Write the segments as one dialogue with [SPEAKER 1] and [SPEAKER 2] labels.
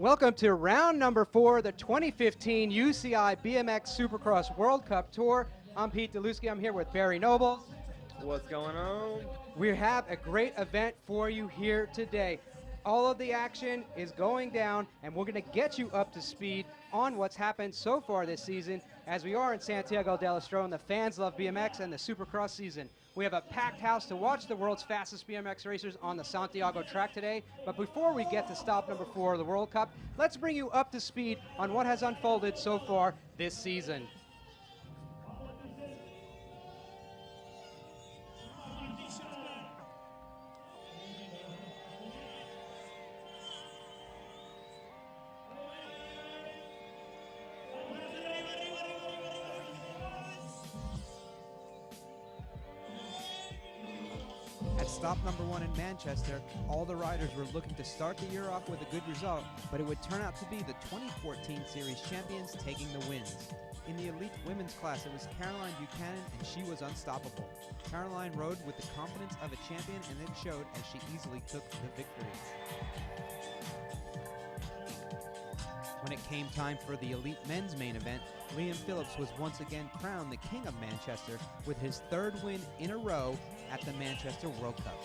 [SPEAKER 1] Welcome to round number 4 of the 2015 UCI BMX Supercross World Cup Tour. I'm Pete Deluski. I'm here with Barry Nobles.
[SPEAKER 2] What's going on?
[SPEAKER 1] We have a great event for you here today. All of the action is going down, and we're going to get you up to speed on what's happened so far this season, as we are in Santiago del Estero, and the fans love BMX and the Supercross season. We have a packed house to watch the world's fastest BMX racers on the Santiago track today. But before we get to stop number 4 of the World Cup, let's bring you up to speed on what has unfolded so far this season.
[SPEAKER 3] At stop number 1 in Manchester, all the riders were looking to start the year off with a good result, but it would turn out to be the 2014 Series champions taking the wins. In the elite women's class, it was Caroline Buchanan, and she was unstoppable. Caroline rode with the confidence of a champion, and it showed as she easily took the victory. When it came time for the elite men's main event, Liam Phillips was once again crowned the king of Manchester with his 3rd win in a row at the Manchester World Cup.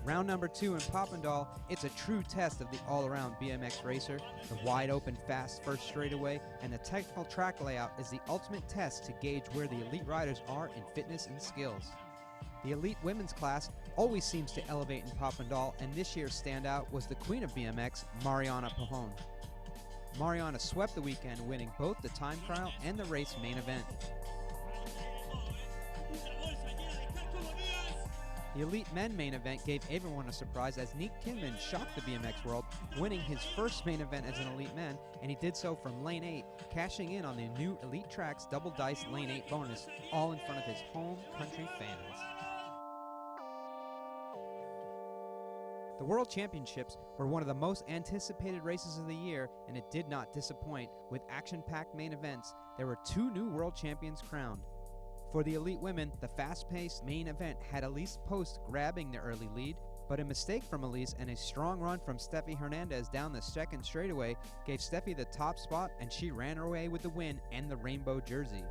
[SPEAKER 3] Round number 2 in Papendal, it's a true test of the all-around BMX racer. The wide-open fast first straightaway and the technical track layout is the ultimate test to gauge where the elite riders are in fitness and skills. The elite women's class always seems to elevate in Papendal, and this year's standout was the queen of BMX, Mariana Pajón. Mariana swept the weekend, winning both the time trial and the race main event. The elite men main event gave everyone a surprise as Nick Kinman shocked the BMX world, winning his first main event as an elite man, and he did so from lane 8, cashing in on the new Elite Tracks double dice lane 8 bonus, all in front of his home country fans. The World Championships were one of the most anticipated races of the year, and it did not disappoint. With action-packed main events, there were 2 new world champions crowned. For the elite women, the fast-paced main event had Elise Post grabbing the early lead, but a mistake from Elise and a strong run from Steffi Hernandez down the second straightaway gave Steffi the top spot, and she ran away with the win and the rainbow jersey.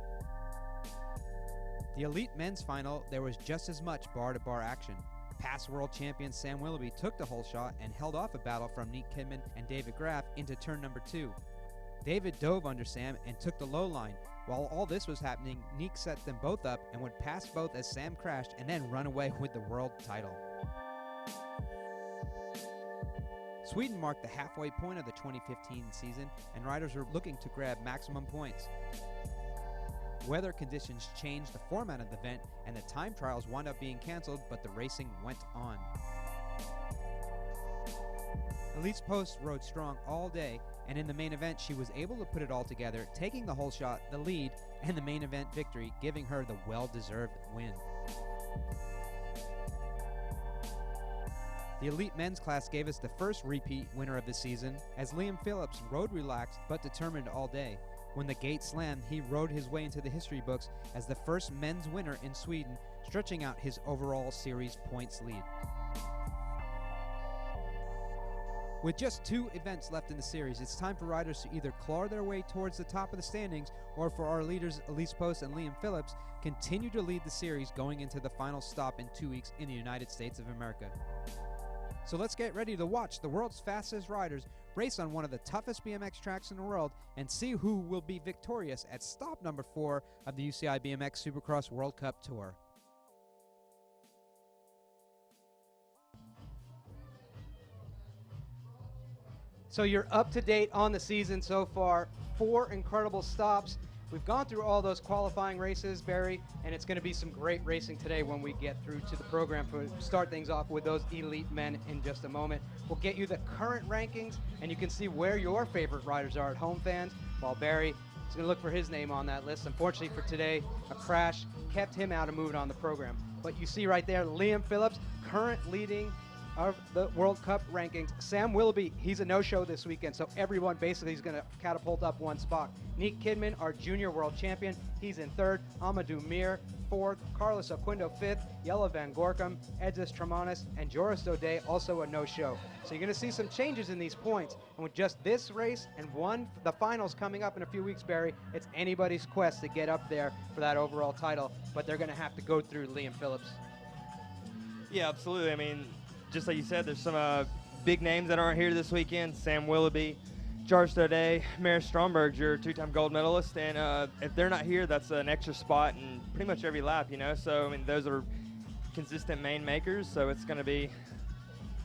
[SPEAKER 3] The elite men's final, there was just as much bar-to-bar action. Past world champion Sam Willoughby took the whole shot and held off a battle from Nick Kidman and David Graff into turn number 2. David dove under Sam and took the low line. While all this was happening, Nick set them both up and would pass both as Sam crashed and then run away with the world title. Sweden marked the halfway point of the 2015 season, and riders were looking to grab maximum points. Weather conditions changed the format of the event, and the time trials wound up being canceled, but the racing went on. Elise Post rode strong all day, and in the main event she was able to put it all together, taking the whole shot, the lead, and the main event victory, giving her the well-deserved win. The elite men's class gave us the first repeat winner of the season, as Liam Phillips rode relaxed but determined all day. When the gate slammed, he rode his way into the history books as the first men's winner in Sweden, stretching out his overall series points lead. With just 2 events left in the series, it's time for riders to either claw their way towards the top of the standings, or for our leaders Elise Post and Liam Phillips continue to lead the series going into the final stop in 2 weeks in the United States of America. So let's get ready to watch the world's fastest riders race on one of the toughest BMX tracks in the world and see who will be victorious at stop number 4 of the UCI BMX Supercross World Cup Tour.
[SPEAKER 1] So you're up to date on the season so far. 4 incredible stops. We've gone through all those qualifying races, Barry, and it's going to be some great racing today when we get through to the program to start things off with those elite men in just a moment. We'll get you the current rankings, and you can see where your favorite riders are at home, fans, while Barry is going to look for his name on that list. Unfortunately for today, a crash kept him out of moving on the program. But you see right there, Liam Phillips, current leading of the World Cup rankings. Sam Willoughby, he's a no-show this weekend, so everyone basically is going to catapult up one spot. Nick Kidman, our junior world champion, he's in third. Amadou Mir, fourth. Carlos Oquindo, fifth. Yella Van Gorkum, Edis Tremanis, and Joris Dode, also a no-show. So you're going to see some changes in these points. And with just this race and the finals coming up in a few weeks, Barry, it's anybody's quest to get up there for that overall title, but they're going to have to go through Liam Phillips.
[SPEAKER 2] Yeah, absolutely. I mean, just like you said, there's some big names that aren't here this weekend. Sam Willoughby, Joris Dode, Maris Stromberg, your two-time gold medalist. And if they're not here, that's an extra spot in pretty much every lap, you know. So, I mean, those are consistent main makers, so it's going to be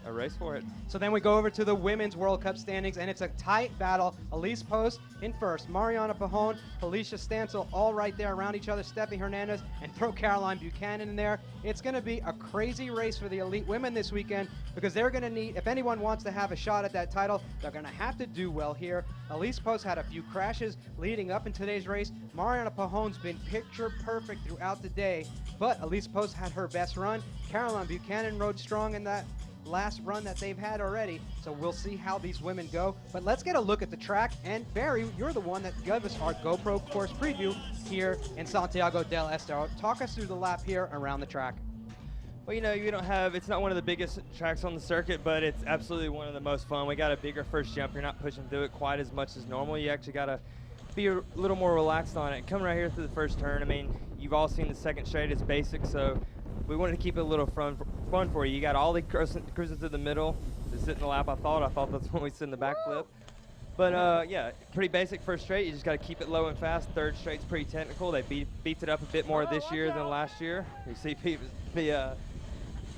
[SPEAKER 2] a race for it.
[SPEAKER 1] So then we go over to the Women's World Cup standings, and it's a tight battle. Elise Post in first, Mariana Pajón, Felicia Stancil all right there around each other, Steffi Hernandez, and throw Caroline Buchanan in there. It's going to be a crazy race for the elite women this weekend because they're going to need, if anyone wants to have a shot at that title, they're going to have to do well here. Elise Post had a few crashes leading up in today's race. Mariana Pajón's been picture perfect throughout the day, but Elise Post had her best run. Caroline Buchanan rode strong in that last run that they've had already, so we'll see how these women go. But let's get a look at the track, and Barry, you're the one that gave us our GoPro course preview here in Santiago del Estero. Talk us through the lap here around the track.
[SPEAKER 2] Well, you know, it's not one of the biggest tracks on the circuit, but it's absolutely one of the most fun. We got a bigger first jump. You're not pushing through it quite as much as normal. You actually got to be a little more relaxed on it. Coming right here through the first turn, I mean, you've all seen the second straight. It's basic, so we wanted to keep it a little fun for you. You got all the cruising through the middle to sit in the lap. I thought that's when we sit in the backflip. But yeah, pretty basic first straight. You just got to keep it low and fast. Third straight's pretty technical. They beefed it up a bit more this year than last year. You see the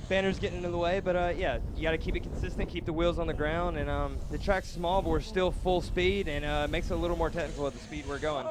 [SPEAKER 2] banners getting in the way, but yeah, you got to keep it consistent, keep the wheels on the ground, and the track's small, but we're still full speed, and it makes it a little more technical at the speed we're going.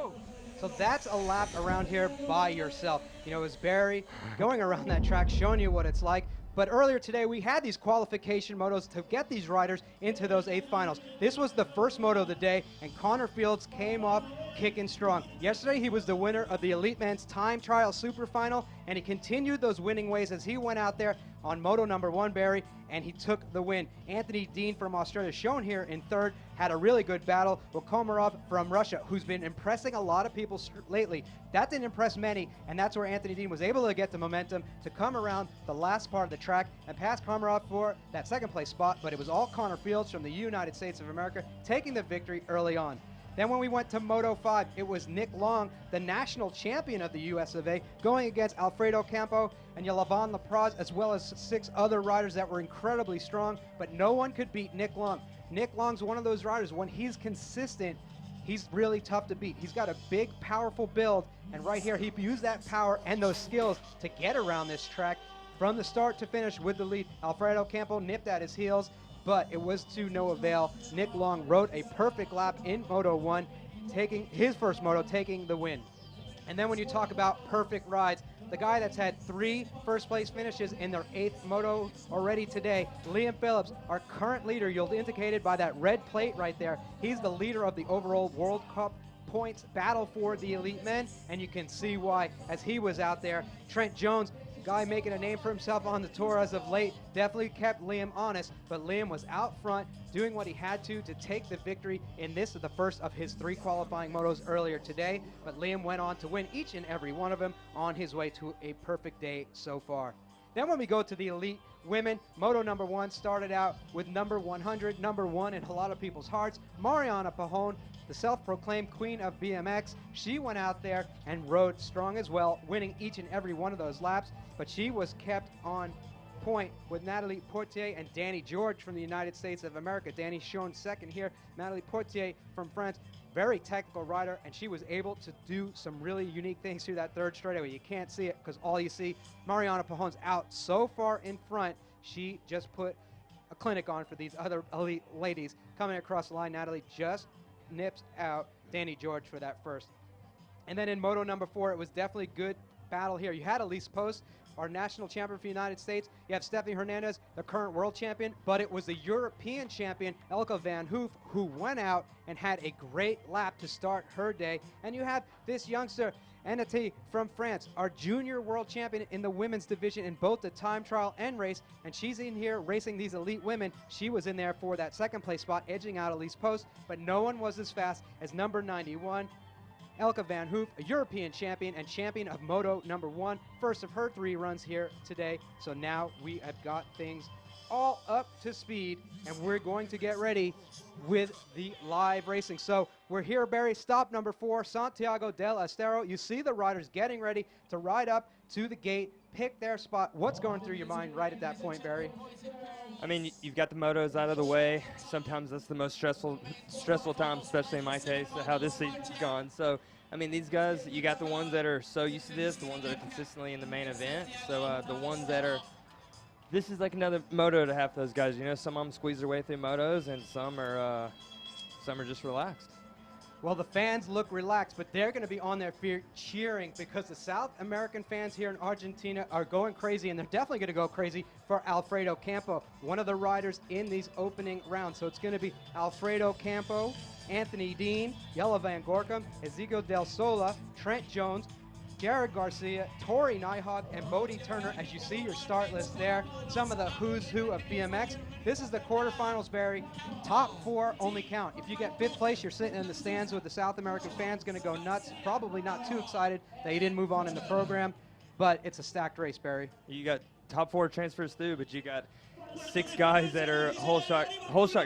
[SPEAKER 1] So that's a lap around here by yourself. You know, it was Barry going around that track, showing you what it's like. But earlier today, we had these qualification motos to get these riders into those 8th finals. This was the first moto of the day, and Connor Fields came off kicking strong. Yesterday, he was the winner of the Elite Men's Time Trial Super Final, and he continued those winning ways as he went out there on moto number 1, Barry, and he took the win. Anthony Dean from Australia, shown here in third, had a really good battle with Komarov from Russia, who's been impressing a lot of people lately. That didn't impress many, and that's where Anthony Dean was able to get the momentum to come around the last part of the track and pass Komarov for that second place spot, but it was all Connor Fields from the United States of America taking the victory early on. Then when we went to Moto 5, it was Nick Long, the national champion of the US of A, going against Alfredo Campo and Yelavan Lapraz, as well as 6 other riders that were incredibly strong, but no one could beat Nick Long. Nick Long's one of those riders, when he's consistent, he's really tough to beat. He's got a big, powerful build, and right here, he used that power and those skills to get around this track from the start to finish with the lead. Alfredo Campo nipped at his heels, but it was to no avail. Nick Long rode a perfect lap in Moto 1, taking his first moto, taking the win. And then when you talk about perfect rides, the guy that's had 3 first-place finishes in their 8th moto already today, Liam Phillips, our current leader, you'll indicated by that red plate right there. He's the leader of the overall World Cup points battle for the elite men, and you can see why as he was out there. Trent Jones, guy making a name for himself on the tour as of late, definitely kept Liam honest, but Liam was out front doing what he had to take the victory in this, the first of his 3 qualifying motos earlier today. But Liam went on to win each and every one of them on his way to a perfect day so far. Then when we go to the elite women, moto number 1 started out with number 100, number 1 in a lot of people's hearts, Mariana Pajón, the self-proclaimed queen of BMX. She went out there and rode strong as well, winning each and every one of those laps, but she was kept on point with Natalie Portier and Danny George from the United States of America. Danny shown second here. Natalie Portier from France, very technical rider, and she was able to do some really unique things through that 3rd straightaway. You can't see it because all you see, Mariana Pajón's out so far in front, she just put a clinic on for these other elite ladies. Coming across the line, Natalie just nips out Danny George for that first. And then in moto number 4, it was definitely good battle here. You had Elise Post our national champion for the United States. You have Stephanie Hernandez, the current world champion, but it was the European champion, Elke van Hoof, who went out and had a great lap to start her day. And you have this youngster, Anati from France, our junior world champion in the women's division in both the time trial and race, and she's in here racing these elite women. She was in there for that second place spot, edging out Elise Post, but no one was as fast as number 91, Elke van Hoof, a European champion and champion of Moto #1, first of her 3 runs here today. So now we have got things all up to speed, and we're going to get ready with the live racing. So we're here, Barry, stop number 4, Santiago del Estero. You see the riders getting ready to ride up to the gate, pick their spot. What's going through your mind right at that point, Barry?
[SPEAKER 2] I mean, you've got the motos out of the way. Sometimes that's the most stressful time, especially in my case, how this season's gone. So, I mean, these guys, you got the ones that are so used to this, the ones that are consistently in the main event. So the ones that are, this is like another moto to have those guys. You know, some of them squeeze their way through motos, and some are just relaxed.
[SPEAKER 1] Well, the fans look relaxed, but they're going to be on their feet cheering because the South American fans here in Argentina are going crazy, and they're definitely going to go crazy for Alfredo Campo, one of the riders in these opening rounds. So it's going to be Alfredo Campo, Anthony Dean, Jelle van Gorkum, Ezekiel Del Sola, Trent Jones, Jared Garcia, Tori Nyhog, and Bodie Turner. As you see your start list there, some of the who's who of BMX. This is the quarterfinals, Barry. Top 4 only count. If you get 5th place, you're sitting in the stands with the South American fans, going to go nuts. Probably not too excited that you didn't move on in the program, but it's a stacked race, Barry.
[SPEAKER 2] You got top 4 transfers through, but you got 6 guys that are whole shot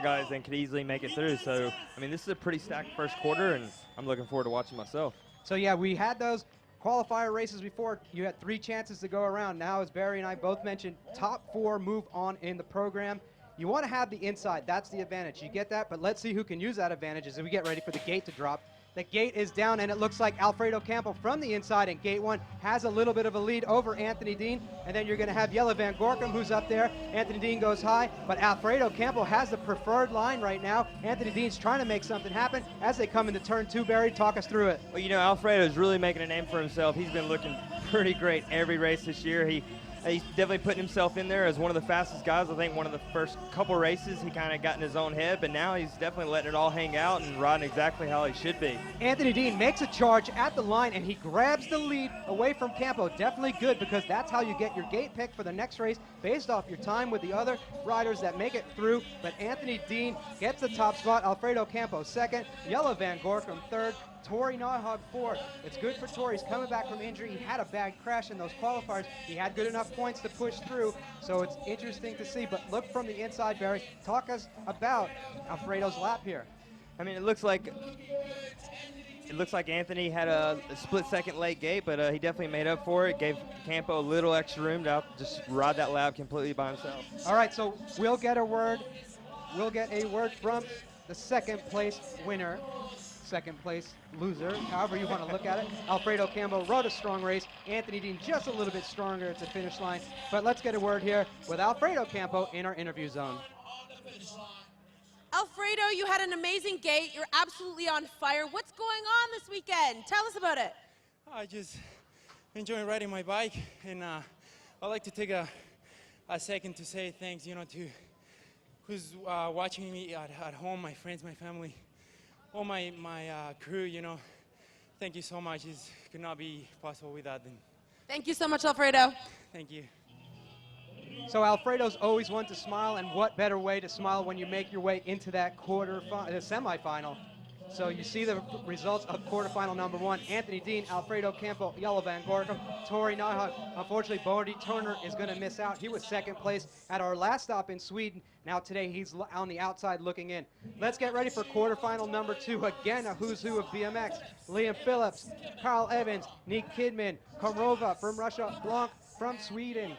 [SPEAKER 2] guys and could easily make it through. So, I mean, this is a pretty stacked first quarter, and I'm looking forward to watching myself.
[SPEAKER 1] So, yeah, we had those qualifier races before. You had 3 chances to go around. Now, as Barry and I both mentioned, top 4 move on in the program. You want to have the inside. That's the advantage. You get that, but let's see who can use that advantage as we get ready for the gate to drop. The gate is down, and it looks like Alfredo Campo from the inside in gate 1 has a little bit of a lead over Anthony Dean, and then you're going to have Jelle van Gorkum, who's up there. Anthony Dean goes high, but Alfredo Campo has the preferred line right now. Anthony Dean's trying to make something happen as they come into turn 2. Barry, talk us through it.
[SPEAKER 2] Well, you know, Alfredo's really making a name for himself. He's been looking pretty great every race this year. He's definitely putting himself in there as one of the fastest guys. I think one of the first couple races he kind of got in his own head, but now he's definitely letting it all hang out and riding exactly how he should be.
[SPEAKER 1] Anthony Dean makes a charge at the line, and he grabs the lead away from Campo. Definitely good, because that's how you get your gate pick for the next race based off your time with the other riders that make it through. But Anthony Dean gets the top spot. Alfredo Campo 2nd, Jelle van Gorkum 3rd, Tori Nyhog 4th. It's good for Tori. He's coming back from injury. He had a bad crash in those qualifiers. He had good enough points to push through, so it's interesting to see. But look from the inside, Barry. Talk us about Alfredo's lap here.
[SPEAKER 2] I mean, it looks like Anthony had a split-second late gate, but he definitely made up for it. Gave Campo a little extra room to just ride that lap completely by himself.
[SPEAKER 1] All right, so we'll get a word. We'll get a word from the 2nd place winner. 2nd place loser, however you want to look at it. Alfredo Campo rode a strong race. Anthony Dean just a little bit stronger at the finish line. But let's get a word here with Alfredo Campo in our interview zone.
[SPEAKER 4] Alfredo, you had an amazing gate. You're absolutely on fire. What's going on this weekend? Tell us about it.
[SPEAKER 5] I just enjoy riding my bike, and I'd like to take a second to say thanks, you know, to who's watching me at home, my friends, my family, all my crew, you know. Thank you so much. It could not be possible without them.
[SPEAKER 4] Thank you so much, Alfredo.
[SPEAKER 5] Thank you.
[SPEAKER 1] So Alfredo's always one to smile, and what better way to smile when you make your way into that semifinal. So you see the results of quarterfinal number 1. Anthony Dean, Alfredo Campo, Jelle van Gorkum, Tori Nyhog. Unfortunately, Bodie Turner is going to miss out. He was 2nd place at our last stop in Sweden. Now today he's on the outside looking in. Let's get ready for quarterfinal number 2. Again, a who's who of BMX. Liam Phillips, Carl Evans, Nick Kidman, Komrova from Russia, Blanc from Sweden,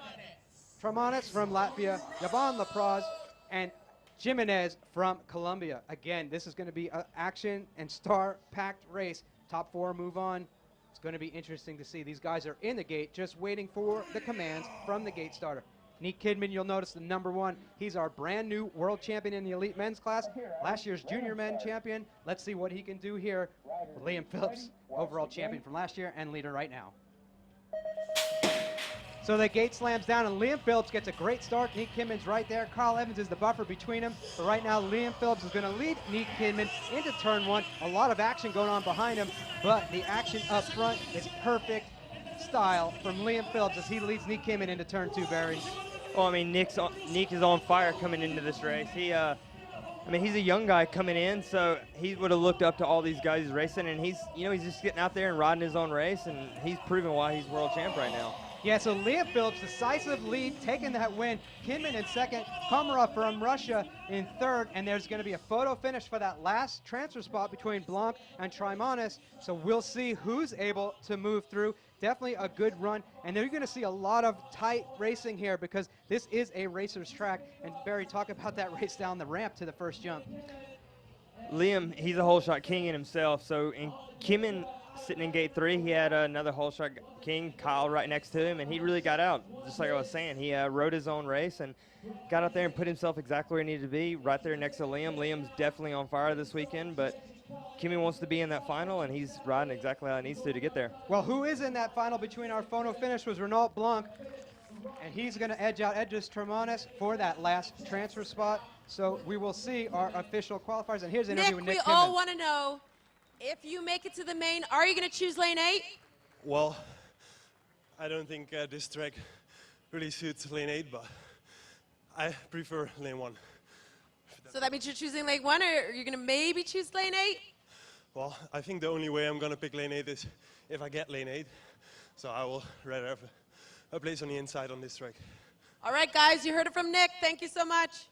[SPEAKER 1] Tramanis from Latvia, Yaban Lapraz, and Jimenez from Colombia. Again, this is going to be an action and star-packed race. Top 4 move on. It's going to be interesting to see. These guys are in the gate, just waiting for the commands from the gate starter. Nick Kidman, you'll notice the number 1. He's our brand new world champion in the elite men's class. Last year's junior men champion. Let's see what he can do here with Liam Phillips, overall champion from last year and leader right now. So the gate slams down, and Liam Phillips gets a great start. Nick Kimmon's right there. Carl Evans is the buffer between them. But right now, Liam Phillips is going to lead Nick Kimmon into turn 1. A lot of action going on behind him, but the action up front is perfect style from Liam Phillips as he leads Nick Kimmon into turn 2, Barry.
[SPEAKER 2] Well, I mean, Nick is on fire coming into this race. He's a young guy coming in, so he would have looked up to all these guys he's racing, and he's just getting out there and riding his own race, and he's proving why he's world champ right now.
[SPEAKER 1] Yeah, so Liam Phillips, decisive lead, taking that win. Kinman in second, Komarov from Russia in third, and there's going to be a photo finish for that last transfer spot between Blanc and Trimanis. So we'll see who's able to move through. Definitely a good run, and you're going to see a lot of tight racing here because this is a racer's track. And Barry, talk about that race down the ramp to the first jump.
[SPEAKER 2] Liam, he's a hole shot king in himself. So in Kimmin sitting in gate 3, he had another hole shot king, Kyle, right next to him, and he really got out. Just like I was saying, he rode his own race and got out there and put himself exactly where he needed to be, right there next to Liam. Liam's definitely on fire this weekend, but Kimmy wants to be in that final, and he's riding exactly how he needs to get there.
[SPEAKER 1] Well, who is in that final between our photo finish was Renault Blanc, and he's going to edge out Edris Termanis for that last transfer spot. So we will see our official qualifiers, and here's an interview with Nick
[SPEAKER 4] we
[SPEAKER 1] Kimmin.
[SPEAKER 4] all want to know, if you make it to the main, are you going to choose lane 8?
[SPEAKER 6] Well, I don't think this track really suits lane 8, but I prefer lane 1.
[SPEAKER 4] So that means you're choosing lane 1, or are you going to maybe choose lane 8?
[SPEAKER 6] Well, I think the only way I'm going to pick lane 8 is if I get lane 8. So I will rather have a place on the inside on this track.
[SPEAKER 4] All right, guys, you heard it from Nick. Thank you so much.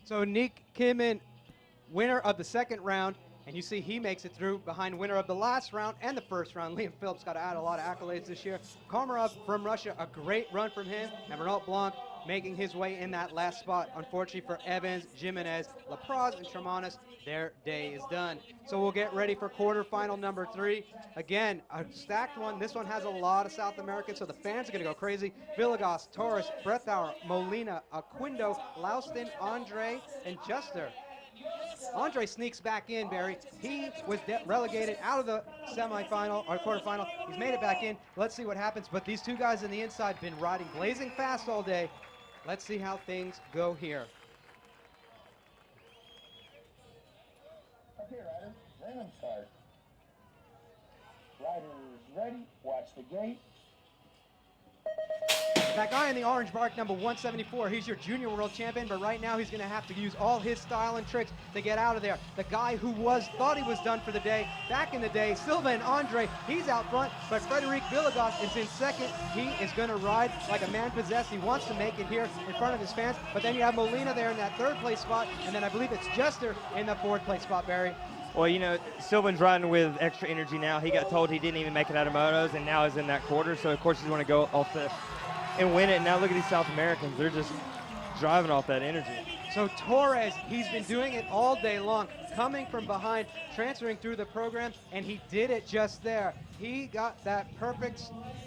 [SPEAKER 1] So Nick Kimmin, winner of the second round, and you see he makes it through behind winner of the last round and the first round. Liam Phillips got to add a lot of accolades this year. Komarov from Russia, a great run from him, and Renault Blanc making his way in that last spot. Unfortunately for Evans, Jimenez, Lapraz, and Tremanis, their day is done. So we'll get ready for quarterfinal number 3. Again, a stacked one. This one has a lot of South Americans, so the fans are going to go crazy. Villegas, Torres, Breithauer, Molina, Aquindo, Laustin, Andre, and Juster. Andre sneaks back in, Barry. He was relegated out of the semifinal or quarterfinal. He's made it back in. Let's see what happens. But these two guys on the inside have been riding blazing fast all day. Let's see how things go here.
[SPEAKER 7] Okay, riders, bring them start. Riders ready, watch the gate.
[SPEAKER 1] That guy in the orange bark, number 174, he's your junior world champion, but right now he's going to have to use all his style and tricks to get out of there. The guy who thought he was done for the day, back in the day, Silva and Andre, he's out front, but Frederic Villegas is in second. He is going to ride like a man possessed. He wants to make it here in front of his fans, but then you have Molina there in that third place spot, and then I believe it's Juster in the fourth place spot, Barry.
[SPEAKER 2] Well, you know, Sylvan's riding with extra energy now. He got told he didn't even make it out of motos, and now he's in that quarter, so of course he's going to go off and win it. And now look at these South Americans. They're just driving off that energy.
[SPEAKER 1] So Torres, he's been doing it all day long, coming from behind, transferring through the program, and he did it just there. He got that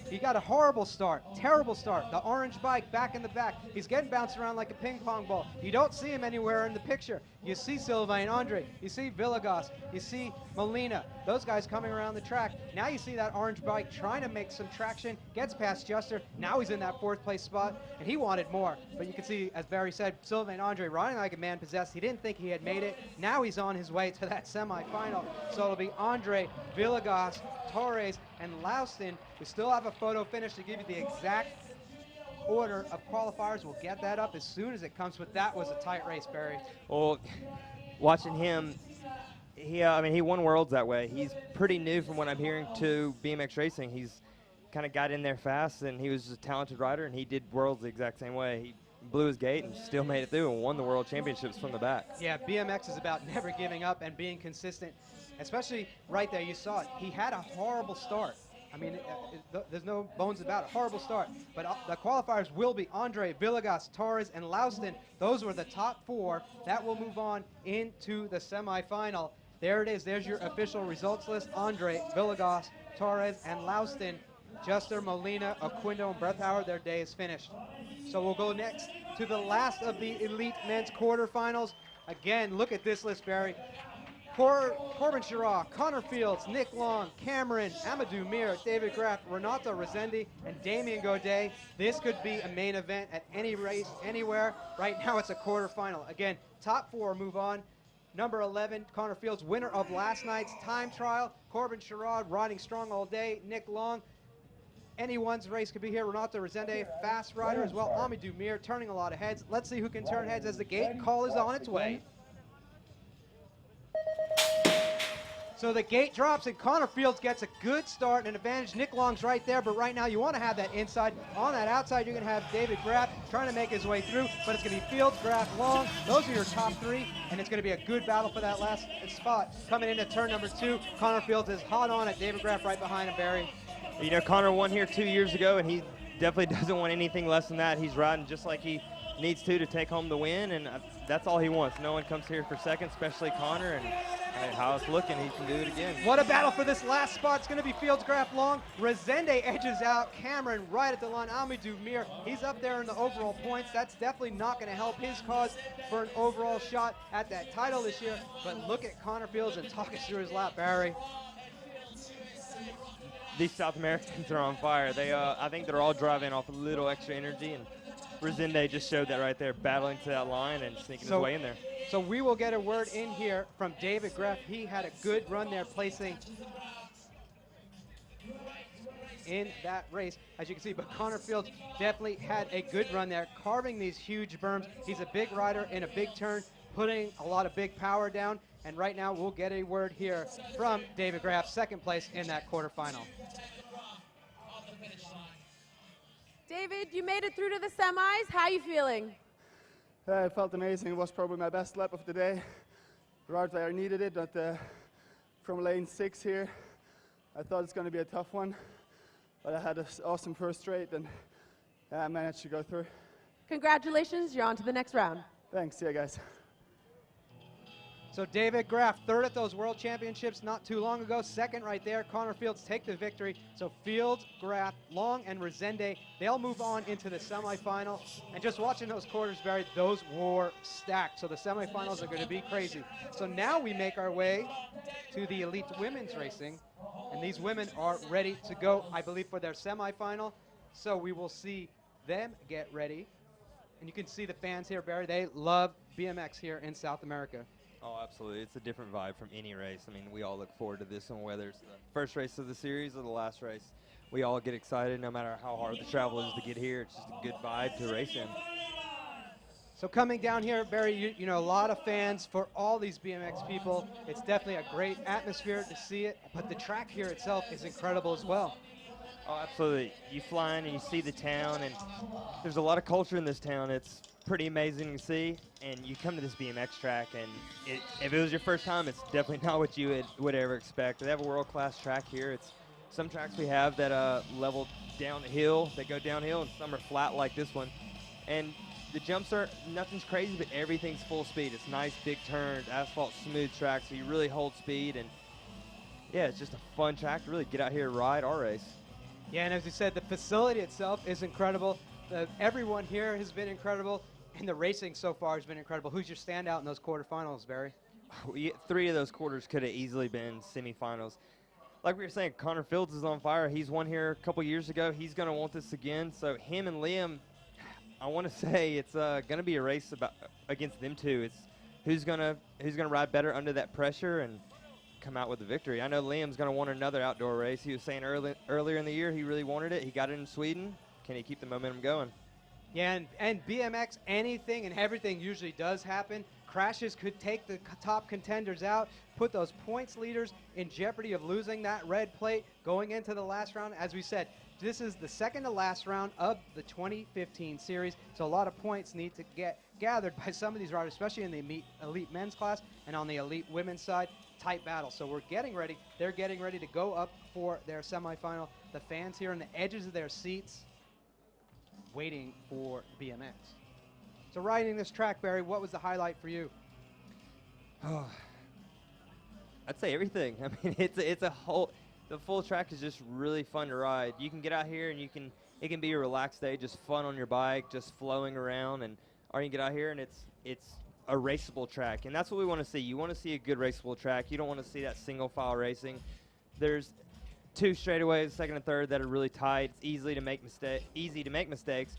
[SPEAKER 1] he got a horrible start, terrible start. The orange bike back in the back. He's getting bounced around like a ping pong ball. You don't see him anywhere in the picture. You see Silva and Andre, you see Villegas, you see Molina, those guys coming around the track. Now you see that orange bike trying to make some traction, gets past Juster. Now he's in that fourth place spot, and he wanted more. But you can see, as Barry said, Silva and Andre riding like a man possessed. He didn't think he had made it. Now he's on his way to that semifinal. So it'll be Andre, Villegas, Torres, and Laustin. We still have a photo finish to give you the exact order of qualifiers. We'll get that up as soon as it comes, but that was a tight race, Barry.
[SPEAKER 2] Well, watching him, he won Worlds that way. He's pretty new from what I'm hearing to BMX racing. He's kind of got in there fast, and he was just a talented rider, and he did Worlds the exact same way. He blew his gate and still made it through and won the World Championships from the back.
[SPEAKER 1] Yeah, BMX is about never giving up and being consistent, especially right there. You saw it. He had a horrible start. I mean, there's no bones about it. Horrible start. But the qualifiers will be Andre, Villegas, Torres, and Laustin. Those were the top 4. That will move on into the semifinal. There it is. There's your official results list. Andre, Villegas, Torres, and Laustin. Juster, Molina, Aquindo, and Breithauer, their day is finished. So we'll go next to the last of the elite men's quarterfinals. Again, look at this list, Barry. Corbin Sherraw, Connor Fields, Nick Long, Cameron, Amadou Mir, David Graff, Renato Rezendi, and Damian Godet. This could be a main event at any race, anywhere. Right now it's a quarterfinal. Again, top 4 move on. Number 11, Connor Fields, winner of last night's time trial. Corbin Sherrod, riding strong all day. Nick Long, anyone's race could be here. Renato Rezende, fast rider as well. Amadou Mir, turning a lot of heads. Let's see who can turn heads as the gate call is on its way. So the gate drops and Connor Fields gets a good start and an advantage. Nick Long's right there, but right now you want to have that inside. On that outside, you're going to have David Graff trying to make his way through, but it's going to be Fields, Graff, Long. Those are your top 3, and it's going to be a good battle for that last spot. Coming into turn number 2, Connor Fields is hot on it. David Graff right behind him, Barry.
[SPEAKER 2] You know, Connor won here 2 years ago, and he definitely doesn't want anything less than that. He's riding just like he needs to take home the win, and that's all he wants. No one comes here for second, especially Connor, and how it's looking, he can do it again.
[SPEAKER 1] What a battle for this last spot. It's going to be Fields, Graff, Long. Rezende edges out Cameron right at the line. Amadou Mir, he's up there in the overall points. That's definitely not going to help his cause for an overall shot at that title this year. But look at Connor Fields and talk us through his lap, Barry.
[SPEAKER 2] These South Americans are on fire. I think they're all driving off a little extra energy, and Rezende just showed that right there, battling to that line and sneaking his way in there.
[SPEAKER 1] So we will get a word in here from David Graff. He had a good run there, placing in that race, as you can see. But Connor Fields definitely had a good run there, carving these huge berms. He's a big rider in a big turn, putting a lot of big power down. And right now we'll get a word here from David Graff, second place in that quarterfinal.
[SPEAKER 4] David, you made it through to the semis. How are you feeling?
[SPEAKER 8] I felt amazing. It was probably my best lap of the day. Right there, I needed it, but from lane 6 here, I thought it's going to be a tough one. But I had an awesome first straight, and I managed to go through.
[SPEAKER 4] Congratulations, you're on to the next round.
[SPEAKER 8] Thanks, see ya, guys.
[SPEAKER 1] So David Graff, third at those World Championships not too long ago. Second right there. Connor Fields take the victory. So Fields, Graff, Long, and Rezende, they'll move on into the semifinal. And just watching those quarters, Barry, those were stacked. So the semifinals are going to be crazy. So now we make our way to the elite women's racing. And these women are ready to go, I believe, for their semifinal. So we will see them get ready. And you can see the fans here, Barry. They love BMX here in South America.
[SPEAKER 2] Oh, absolutely. It's a different vibe from any race. I mean, we all look forward to this one, whether it's the first race of the series or the last race. We all get excited no matter how hard the travel is to get here. It's just a good vibe to race in.
[SPEAKER 1] So coming down here, Barry, you know, a lot of fans for all these BMX people. It's definitely a great atmosphere to see it, but the track here itself is incredible as well.
[SPEAKER 2] Oh, absolutely. You fly in and you see the town, and there's a lot of culture in this town. It's pretty amazing to see, and you come to this BMX track, and if it was your first time, it's definitely not what you would ever expect. They have a world-class track here. It's some tracks we have that level down the hill, they go downhill, and some are flat like this one. And the jumps are, nothing's crazy, but everything's full speed. It's nice big turns, asphalt smooth track, so you really hold speed, and yeah, it's just a fun track to really get out here and ride our race.
[SPEAKER 1] Yeah, and as you said, the facility itself is incredible. Everyone here has been incredible, and the racing so far has been incredible. Who's your standout in those quarterfinals, Barry?
[SPEAKER 2] 3 of those quarters could have easily been semifinals. Like we were saying, Connor Fields is on fire. He's won here a couple years ago. He's going to want this again. So him and Liam, I want to say it's going to be a race against them two. It's who's going to ride better under that pressure and come out with the victory. I know Liam's going to want another outdoor race. He was saying earlier in the year he really wanted it. He got it in Sweden. Can he keep the momentum going?
[SPEAKER 1] Yeah, and BMX, anything and everything usually does happen. Crashes could take the top contenders out, put those points leaders in jeopardy of losing that red plate going into the last round. As we said, this is the second to last round of the 2015 series, so a lot of points need to get gathered by some of these riders, especially in the elite men's class and on the elite women's side. Tight battle. So we're getting ready. They're getting ready to go up for their semifinal. The fans here on the edges of their seats waiting for BMX. So riding this track, Barry, what was the highlight for you?
[SPEAKER 2] Oh, I'd say everything. I mean, the full track is just really fun to ride. You can get out here and it can be a relaxed day, just fun on your bike, just flowing around, or you can get out here and it's a raceable track, and that's what we want to see. You want to see a good raceable track. You don't want to see that single file racing. There's 2 straightaways, second and third, that are really tight. It's easy to make mistakes,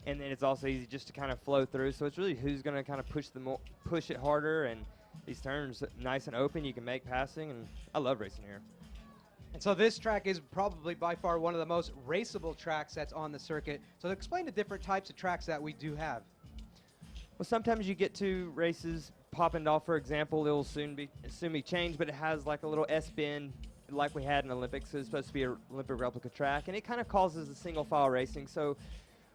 [SPEAKER 2] and then it's also easy just to kind of flow through. So it's really who's going to kind of push it harder, and these turns nice and open. You can make passing, and I love racing here.
[SPEAKER 1] And so this track is probably by far one of the most raceable tracks that's on the circuit. So explain the different types of tracks that we do have.
[SPEAKER 2] Well, sometimes you get to races, Papendal, for example, it will soon be changed, but it has like a little S-bend like we had in Olympics. So it's supposed to be an Olympic replica track, and it kind of causes a single file racing. So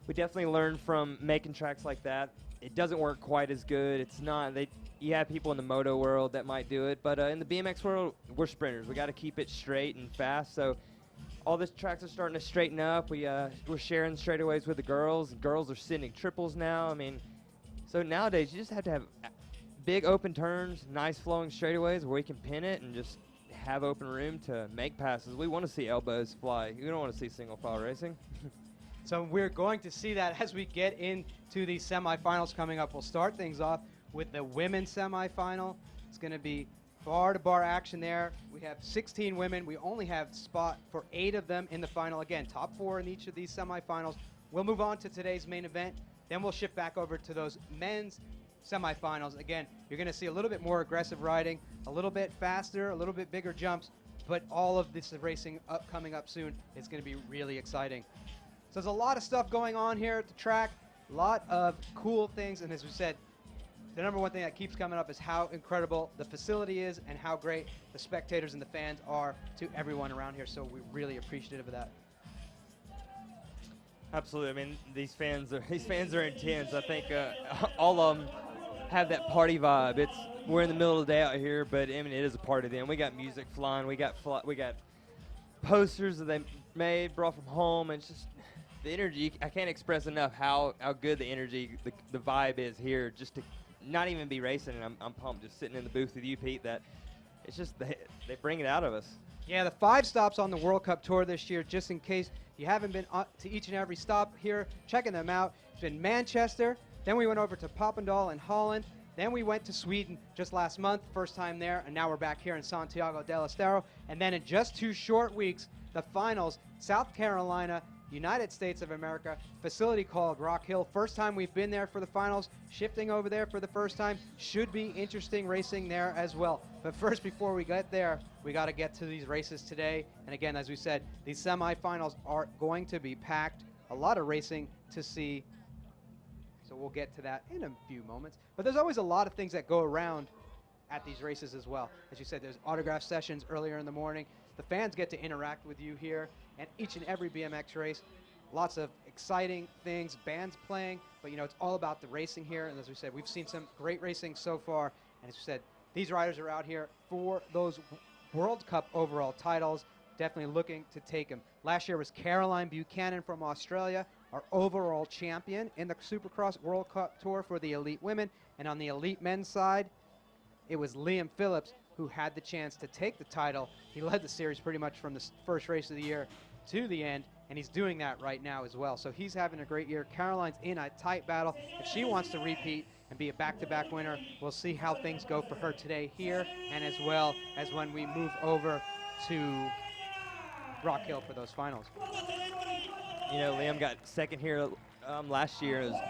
[SPEAKER 2] we definitely learned from making tracks like that. It doesn't work quite as good. It's not, you have people in the moto world that might do it, but in the BMX world, we're sprinters. We got to keep it straight and fast. So all these tracks are starting to straighten up. We're sharing straightaways with the girls. Girls are sending triples now. I mean, so nowadays you just have to have big open turns, nice flowing straightaways where we can pin it and just have open room to make passes. We want to see elbows fly. We don't want to see single file racing.
[SPEAKER 1] So we're going to see that as we get into the semifinals coming up. We'll start things off with the women's semifinal. It's going to be bar-to-bar action there. We have 16 women. We only have spot for 8 of them in the final. Again, top 4 in each of these semifinals. We'll move on to today's main event. Then we'll shift back over to those men's semifinals. Again, you're going to see a little bit more aggressive riding, a little bit faster, a little bit bigger jumps, but all of this racing coming up soon. It's going to be really exciting. So there's a lot of stuff going on here at the track, a lot of cool things, and as we said, the number one thing that keeps coming up is how incredible the facility is and how great the spectators and the fans are to everyone around here, so we're really appreciative of that.
[SPEAKER 2] Absolutely. I mean, these fans are intense. I think all of them have that party vibe. We're in the middle of the day out here, but I mean, it is a party then. We got music flying. We got posters that they brought from home, and it's just the energy. I can't express enough how good the energy, the vibe is here. Just to not even be racing, and I'm pumped just sitting in the booth with you, Pete. That it's just they bring it out of us.
[SPEAKER 1] Yeah, the 5 stops on the World Cup Tour this year, just in case you haven't been to each and every stop here, checking them out. It's been Manchester, then we went over to Papendal in Holland, then we went to Sweden just last month, first time there, and now we're back here in Santiago del Estero. And then in just 2 short weeks, the finals, South Carolina, United States of America, facility called Rock Hill. First time we've been there for the finals, shifting over there for the first time. Should be interesting racing there as well. But first, before we get there, we got to get to these races today. And again, as we said, these semifinals are going to be packed. A lot of racing to see. So we'll get to that in a few moments. But there's always a lot of things that go around at these races as well. As you said, there's autograph sessions earlier in the morning. The fans get to interact with you here at each and every BMX race. Lots of exciting things, bands playing, but it's all about the racing here. And as we said, we've seen some great racing so far. And as we said, these riders are out here for those World Cup overall titles, definitely looking to take them. Last year was Caroline Buchanan from Australia, our overall champion in the Supercross World Cup Tour for the elite women. And on the elite men's side, it was Liam Phillips who had the chance to take the title. He led the series pretty much from the first race of the year to the end, and he's doing that right now as well. So he's having a great year. Caroline's in a tight battle. If she wants to repeat and be a back-to-back winner, we'll see how things go for her today here, and as well as when we move over to Rock Hill for those finals.
[SPEAKER 2] Liam got second here last year. It was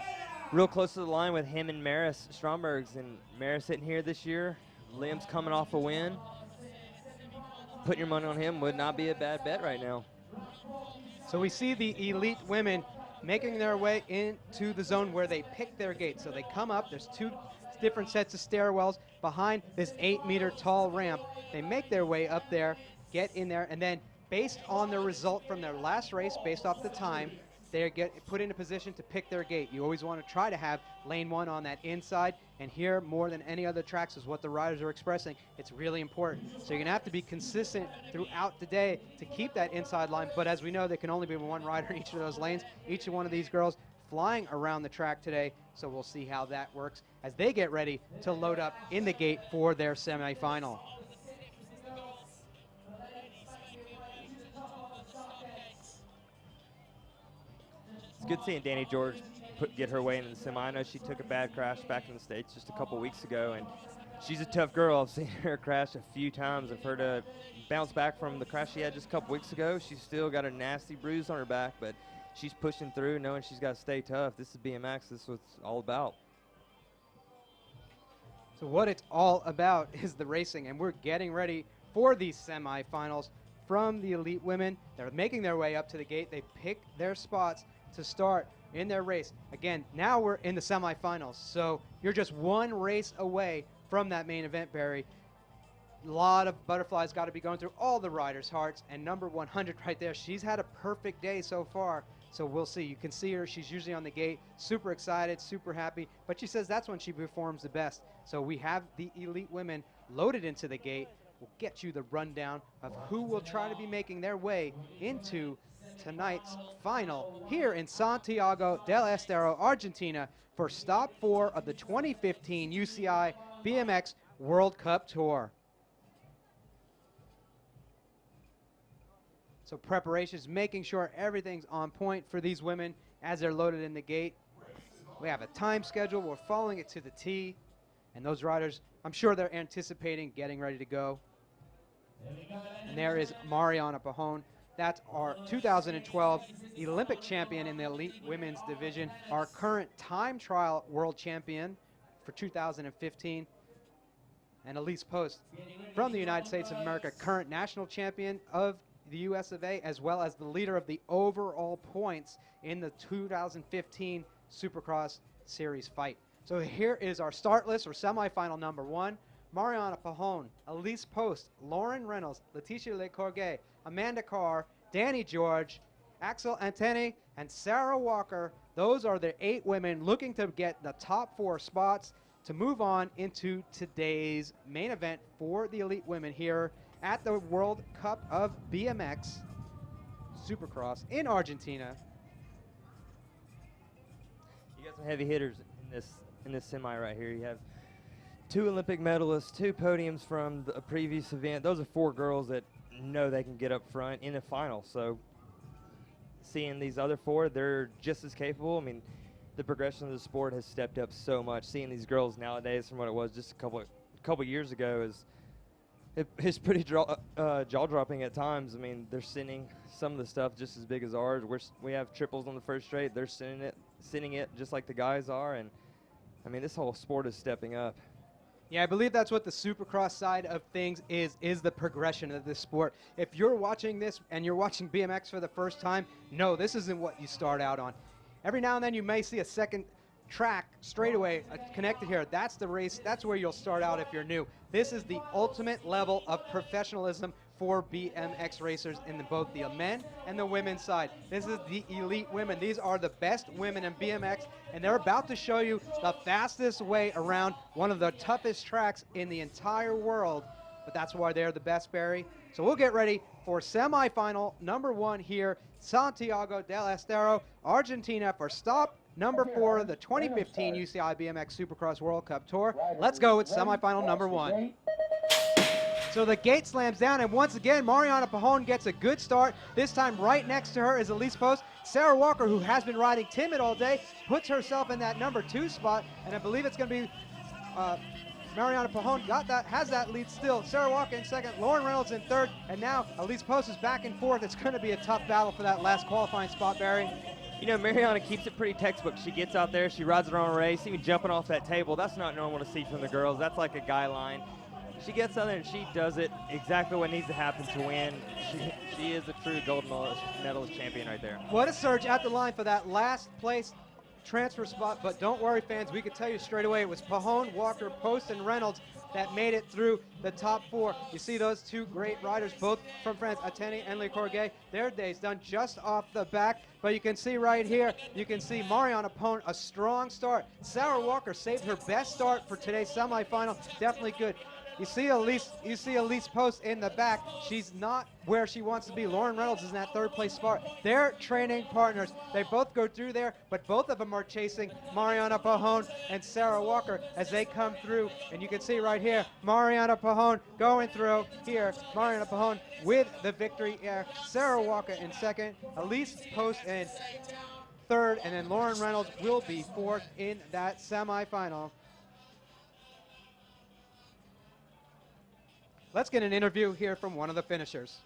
[SPEAKER 2] real close to the line with him and Maris Strombergs, and Maris sitting here this year. Liam's coming off a win. Putting your money on him would not be a bad bet right now.
[SPEAKER 1] So we see the elite women making their way into the zone where they pick their gate. So they come up. There's 2 different sets of stairwells behind this 8-meter tall ramp. They make their way up there, get in there, and then based on the result from their last race, based off the time, they get put in a position to pick their gate. You always want to try to have lane 1 on that inside, and here more than any other tracks is what the riders are expressing. It's really important. So you're going to have to be consistent throughout the day to keep that inside line, but as we know, there can only be 1 rider in each of those lanes. Each one of these girls flying around the track today, so we'll see how that works as they get ready to load up in the gate for their semifinal.
[SPEAKER 2] It's good seeing Danny George get her way into the semi. I know she took a bad crash back in the States just a couple weeks ago, and she's a tough girl. I've seen her crash a few times, and for her to bounce back from the crash she had just a couple weeks ago, she's still got a nasty bruise on her back, but she's pushing through, knowing she's got to stay tough. This is BMX. This is what it's all about.
[SPEAKER 1] So what it's all about is the racing, and we're getting ready for these semifinals from the elite women. They're making their way up to the gate. They pick their spots to start in their race. Again, now we're in the semifinals, so you're just one race away from that main event, Barry. A lot of butterflies got to be going through all the riders' hearts, and number 100 right there, she's had a perfect day so far, so we'll see. You can see her. She's usually on the gate, super excited, super happy, but she says that's when she performs the best. So we have the elite women loaded into the gate. We'll get you the rundown of who will try to be making their way into tonight's final here in Santiago del Estero, Argentina, for stop 4 of the 2015 UCI BMX World Cup Tour. So preparations, making sure everything's on point for these women as they're loaded in the gate. We have a time schedule. We're following it to the T. And those riders, I'm sure they're anticipating getting ready to go. And there is Mariana Pajon. That's our 2012 Olympic champion in the elite women's division, our current time trial world champion for 2015. And Elise Post from the United States of America, current national champion of the US of A, as well as the leader of the overall points in the 2015 Supercross Series fight. So here is our start list for semifinal number 1. Mariana Pajon, Elise Post, Lauren Reynolds, Leticia Lecourget, Amanda Carr, Danny George, Axel Anteni, and Sarah Walker. Those are the 8 women looking to get the top 4 spots to move on into today's main event for the elite women here at the World Cup of BMX Supercross in Argentina.
[SPEAKER 2] You got some heavy hitters in this semi right here. You have 2 Olympic medalists, 2 podiums from a previous event. Those are 4 girls that know they can get up front in the final. So seeing these other 4, they're just as capable. I mean, the progression of the sport has stepped up so much. Seeing these girls nowadays from what it was just a couple years ago it's pretty jaw-dropping at times. I mean, they're sending some of the stuff just as big as ours. We have triples on the first straight. They're sending it just like the guys are. And, I mean, this whole sport is stepping up.
[SPEAKER 1] Yeah, I believe that's what the Supercross side of things is the progression of this sport. If you're watching this and you're watching BMX for the first time, no, this isn't what you start out on. Every now and then you may see a second track straightaway connected here. That's the race. That's where you'll start out if you're new. This is the ultimate level of professionalism for BMX racers in both the men and the women's side. This is the elite women. These are the best women in BMX, and they're about to show you the fastest way around one of the toughest tracks in the entire world. But that's why they're the best, Barry. So we'll get ready for semifinal number 1 here, Santiago del Estero, Argentina, for stop number 4 of the 2015 UCI BMX Supercross World Cup Tour. Let's go with semifinal number 1. So the gate slams down, and once again, Mariana Pajon gets a good start. This time right next to her is Elise Post. Sarah Walker, who has been riding timid all day, puts herself in that number 2 spot, and I believe it's going to be Mariana Pajon has that lead still. Sarah Walker in second, Lauren Reynolds in third, and now Elise Post is back and forth. It's going to be a tough battle for that last qualifying spot, Barry.
[SPEAKER 2] You know, Mariana keeps it pretty textbook. She gets out there, she rides her own race, even jumping off that table. That's not normal to see from the girls. That's like a guy line. She gets out there and she does it exactly what needs to happen to win. She is a true gold medalist champion right there.
[SPEAKER 1] What a surge at the line for that last place transfer spot, but don't worry, fans, we can tell you straight away it was Pajon, Walker, Post, and Reynolds that made it through the top 4. You see those 2 great riders, both from France, Ateni and Lecourget. Their day's done just off the back, but you can see right here, you can see Mariana Pajon, a strong start. Sarah Walker saved her best start for today's semifinal. Definitely good. You see Elise Post in the back. She's not where she wants to be. Lauren Reynolds is in that 3rd place spot. They're training partners. They both go through there, but both of them are chasing Mariana Pajon and Sarah Walker as they come through. And you can see right here, Mariana Pajon going through here. Mariana Pajon with the victory here. Sarah Walker in second. Elise Post in third, and then Lauren Reynolds will be fourth in that semifinal. Let's get an interview here from one of the finishers.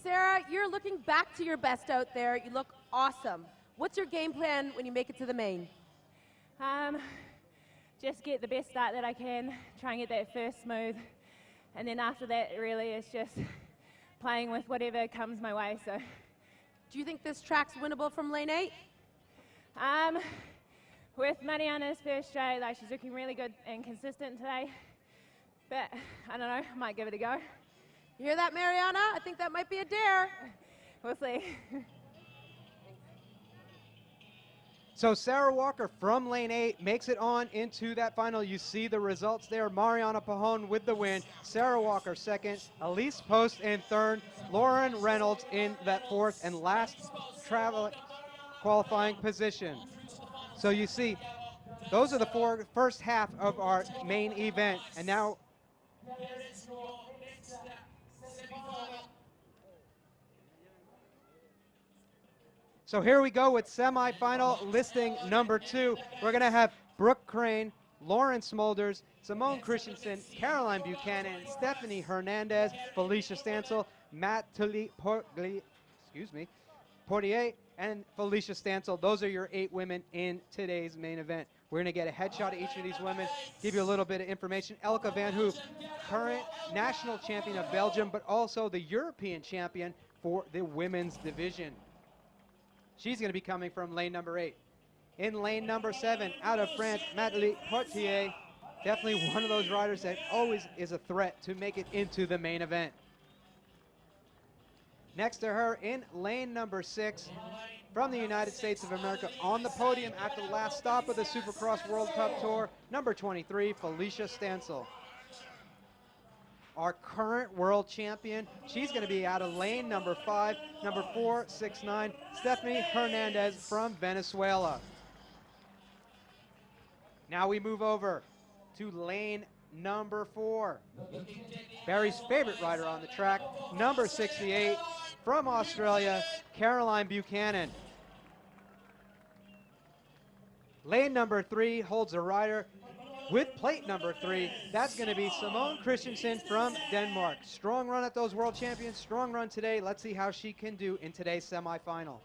[SPEAKER 4] Sarah, you're looking back to your best out there. You look awesome. What's your game plan when you make it to the main?
[SPEAKER 9] Just get the best start that I can, try and get that first smooth, and then after that really it's just playing with whatever comes my way. So,
[SPEAKER 4] Do you think this track's winnable from lane 8?
[SPEAKER 9] with Mariana's first straight, like she's looking really good and consistent today, but I don't know, I might give it a go.
[SPEAKER 4] You hear that, Mariana? I think that might be a dare.
[SPEAKER 9] We'll see.
[SPEAKER 1] So Sarah Walker from lane 8 makes it on into that final. You see the results there. Mariana Pajon with the win. Sarah Walker second. Elise Post in third. Lauren Reynolds in that fourth and last travel qualifying position. So you see, those are the first half of our main event. And now so here we go with semifinal listing number 2. We're going to have Brooke Crane, Lauren Smolders, Simone Christensen, Caroline Buchanan, Stephanie Hernandez, Felicia Stansel, Matt Portier, and Felicia Stansel. Those are your 8 women in today's main event. We're going to get a headshot of each of these women, give you a little bit of information. Elke van Hoof, current national champion of Belgium, but also the European champion for the women's division. She's going to be coming from lane number 8. In lane number 7, out of France, Madeline Portier. Definitely one of those riders that always is a threat to make it into the main event. Next to her in lane number 6, from the United States of America, on the podium at the last stop of the Supercross World Cup Tour, number 23, Felicia Stansel. Our current world champion, she's going to be out of lane number 5, number 469, Stephanie Hernandez from Venezuela. Now we move over to lane number 4. Barry's favorite rider on the track, number 68, from Australia, Caroline Buchanan. Lane number 3 holds a rider with plate number 3, that's going to be Simone Christensen from Denmark. Strong run at those World Champions, strong run today. Let's see how she can do in today's semifinal.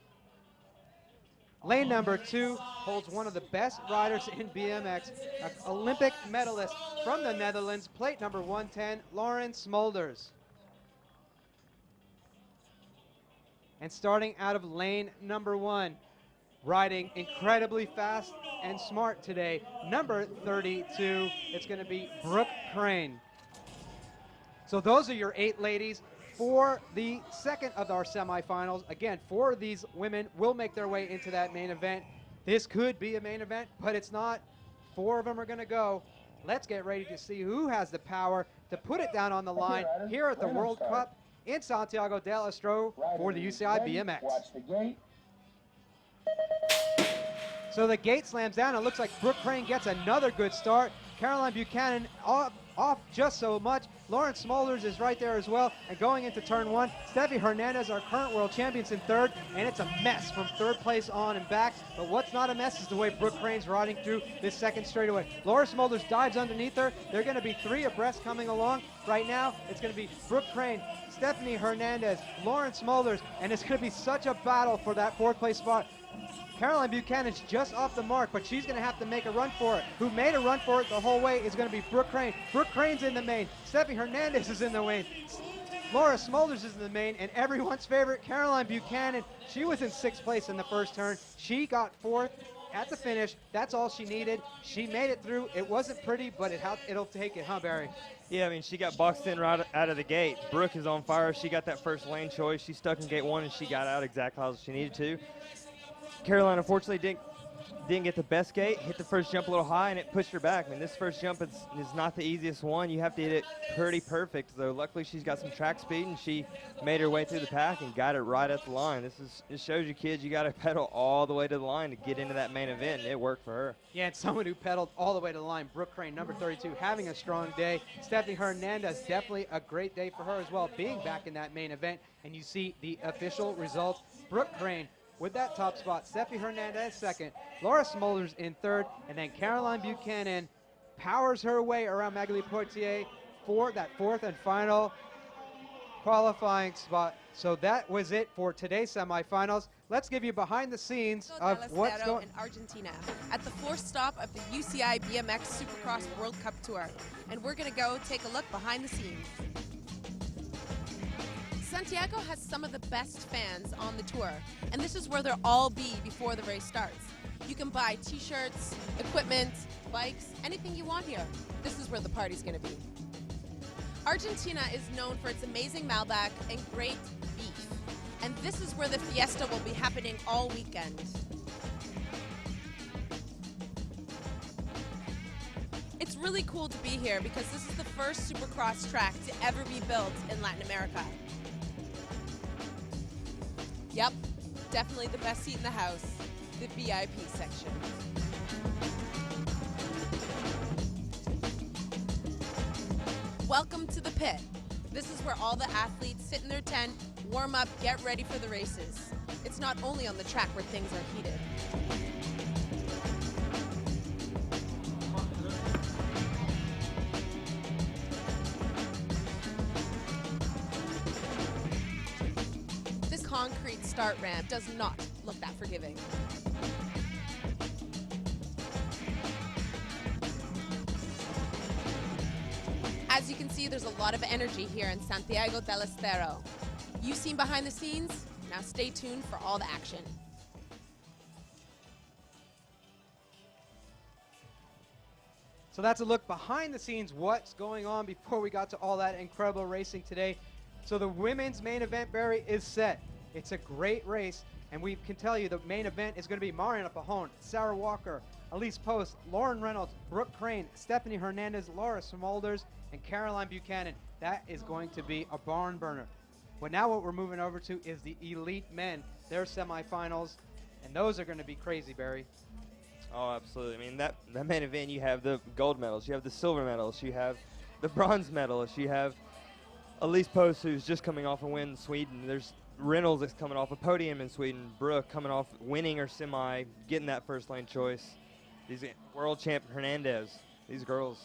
[SPEAKER 1] Lane number 2 holds one of the best riders in BMX, an Olympic medalist from the Netherlands, plate number 110, Lauren Smolders. And starting out of lane number 1, riding incredibly fast and smart today, number 32, it's going to be Brooke Crane. So those are your 8 ladies for the second of our semifinals. Again, 4 of these women will make their way into that main event. This could be a main event, but it's not. 4 of them are going to go. Let's get ready to see who has the power to put it down on the line here at the World Cup in Santiago del Estero for the UCI BMX.
[SPEAKER 7] Watch the gate.
[SPEAKER 1] So the gate slams down. It looks like Brooke Crane gets another good start. Caroline Buchanan off just so much. Lauren Smolders is right there as well. And going into turn 1, Steffi Hernandez, our current world champions, in third. And it's a mess from third place on and back. But what's not a mess is the way Brooke Crane's riding through this second straightaway. Lauren Smolders dives underneath her. They're going to be 3 abreast coming along. Right now, it's going to be Brooke Crane, Stephanie Hernandez, Lauren Smolders. And it's going to be such a battle for that 4th place spot. Caroline Buchanan's just off the mark, but she's going to have to make a run for it. Who made a run for it the whole way is going to be Brooke Crane. Brooke Crane's in the main. Steffi Hernandez is in the main. Laura Smolders is in the main, and everyone's favorite, Caroline Buchanan. She was in 6th place in the first turn. She got 4th at the finish. That's all she needed. She made it through. It wasn't pretty, but it'll take it, huh, Barry?
[SPEAKER 2] Yeah, I mean, she got boxed in right out of the gate. Brooke is on fire. She got that first lane choice. She stuck in gate 1, and she got out exactly how she needed to. Caroline, unfortunately, didn't get the best gate, hit the first jump a little high, and it pushed her back. I mean, this first jump is not the easiest one. You have to hit it pretty perfect. So luckily, she's got some track speed, and she made her way through the pack and got it right at the line. This shows you, kids, you got to pedal all the way to the line to get into that main event, and it worked for her.
[SPEAKER 1] Yeah, and someone who pedaled all the way to the line, Brooke Crane, number 32, having a strong day. Stephanie Hernandez, definitely a great day for her as well, being back in that main event. And you see the official results. Brooke Crane with that top spot. Steffi Hernandez second, Laura Smolders in third, and then Caroline Buchanan powers her way around Magali Portier for that fourth and final qualifying spot. So that was it for today's semifinals. Let's give you behind the scenes of what's
[SPEAKER 10] Estero
[SPEAKER 1] going
[SPEAKER 10] in Argentina at the fourth stop of the UCI BMX Supercross World Cup Tour. And we're gonna go take a look behind the scenes. Santiago has some of the best fans on the tour, and this is where they'll all be before the race starts. You can buy t-shirts, equipment, bikes, anything you want here. This is where the party's gonna be. Argentina is known for its amazing Malbec and great beef. And this is where the fiesta will be happening all weekend. It's really cool to be here because this is the first Supercross track to ever be built in Latin America. Yep, definitely the best seat in the house, the VIP section. Welcome to the pit. This is where all the athletes sit in their tent, warm up, get ready for the races. It's not only on the track where things are heated. This concrete start ramp does not look that forgiving. As you can see, there's a lot of energy here in Santiago del Estero. You've seen behind the scenes, now stay tuned for all the action.
[SPEAKER 1] So that's a look behind the scenes, what's going on before we got to all that incredible racing today. So the women's main event, Barry, is set. It's a great race, and we can tell you the main event is going to be Mariana Pajon, Sarah Walker, Elise Post, Lauren Reynolds, Brooke Crane, Stephanie Hernandez, Laura Smolders, and Caroline Buchanan. That is going to be a barn burner. But now what we're moving over to is the elite men, their semifinals, and those are going to be crazy, Barry.
[SPEAKER 2] Oh, absolutely. I mean, that main event, you have the gold medals, you have the silver medals, you have the bronze medalists, you have Elise Post, who's just coming off a win in Sweden. There's Reynolds that's coming off a podium in Sweden. Brooke coming off winning her semi, getting that first lane choice. These world champion Hernandez, these girls,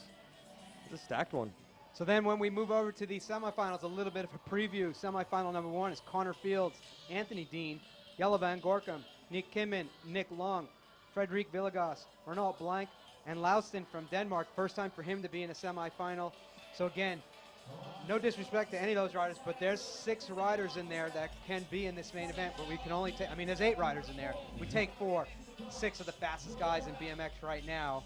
[SPEAKER 2] it's a stacked one.
[SPEAKER 1] So then when we move over to the semifinals, a little bit of a preview. Semifinal number one is Connor Fields, Anthony Dean, Jelle Van Gorkum, Nick Kimmin, Nick Long, Frederic Villegas, Renault Blanc, and Lauston from Denmark. First time for him to be in a semifinal. So again, no disrespect to any of those riders, but there's 6 riders in there that can be in this main event, but we can only take, I mean, there's 8 riders in there. We take 4, 6 of the fastest guys in BMX right now.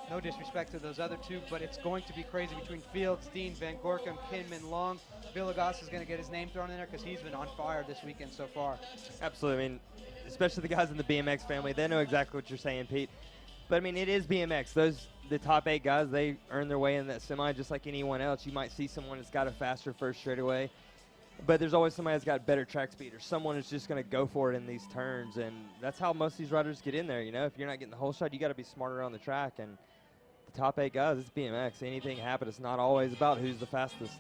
[SPEAKER 1] No disrespect to those other 2, but it's going to be crazy between Fields, Dean, Van Gorkum, Kinman, Long. Villegas is going to get his name thrown in there because he's been on fire this weekend so far.
[SPEAKER 2] Absolutely. I mean, especially the guys in the BMX family, they know exactly what you're saying, Pete. But I mean, it is BMX. The top 8 guys, they earn their way in that semi just like anyone else. You might see someone that's got a faster first straightaway, but there's always somebody that's got better track speed or someone is just going to go for it in these turns, and that's how most of these riders get in there. You know, if you're not getting the whole shot, you got to be smarter on the track, and the top 8 guys, it's BMX. Anything happens. It's not always about who's the fastest.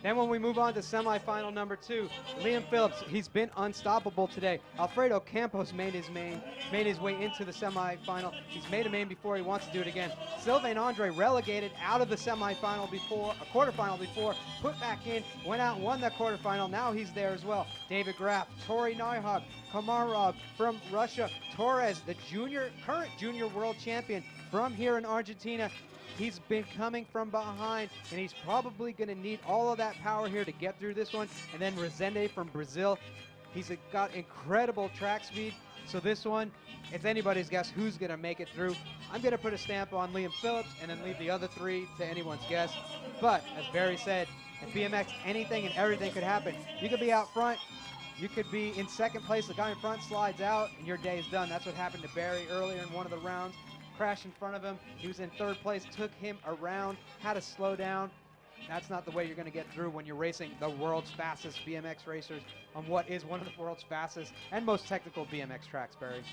[SPEAKER 1] Then when we move on to semifinal number 2, Liam Phillips, he's been unstoppable today. Alfredo Campos made his way into the semifinal. He's made a main before, he wants to do it again. Sylvain Andre relegated out of the semifinal before, a quarterfinal before, put back in, went out and won that quarterfinal. Now he's there as well. David Graff, Tori Neuhag, Komarov from Russia, Torres, the current junior world champion from here in Argentina. He's been coming from behind, and he's probably going to need all of that power here to get through this one. And then Rezende from Brazil. He's got incredible track speed. So this one, it's anybody's guess who's going to make it through. I'm going to put a stamp on Liam Phillips and then leave the other 3 to anyone's guess. But as Barry said, in BMX, anything and everything could happen. You could be out front. You could be in second place. The guy in front slides out, and your day is done. That's what happened to Barry earlier in one of the rounds. Crashed in front of him. He was in 3rd place, took him around, had to slow down. That's not the way you're going to get through when you're racing the world's fastest BMX racers on what is one of the world's fastest and most technical BMX tracks, Barry.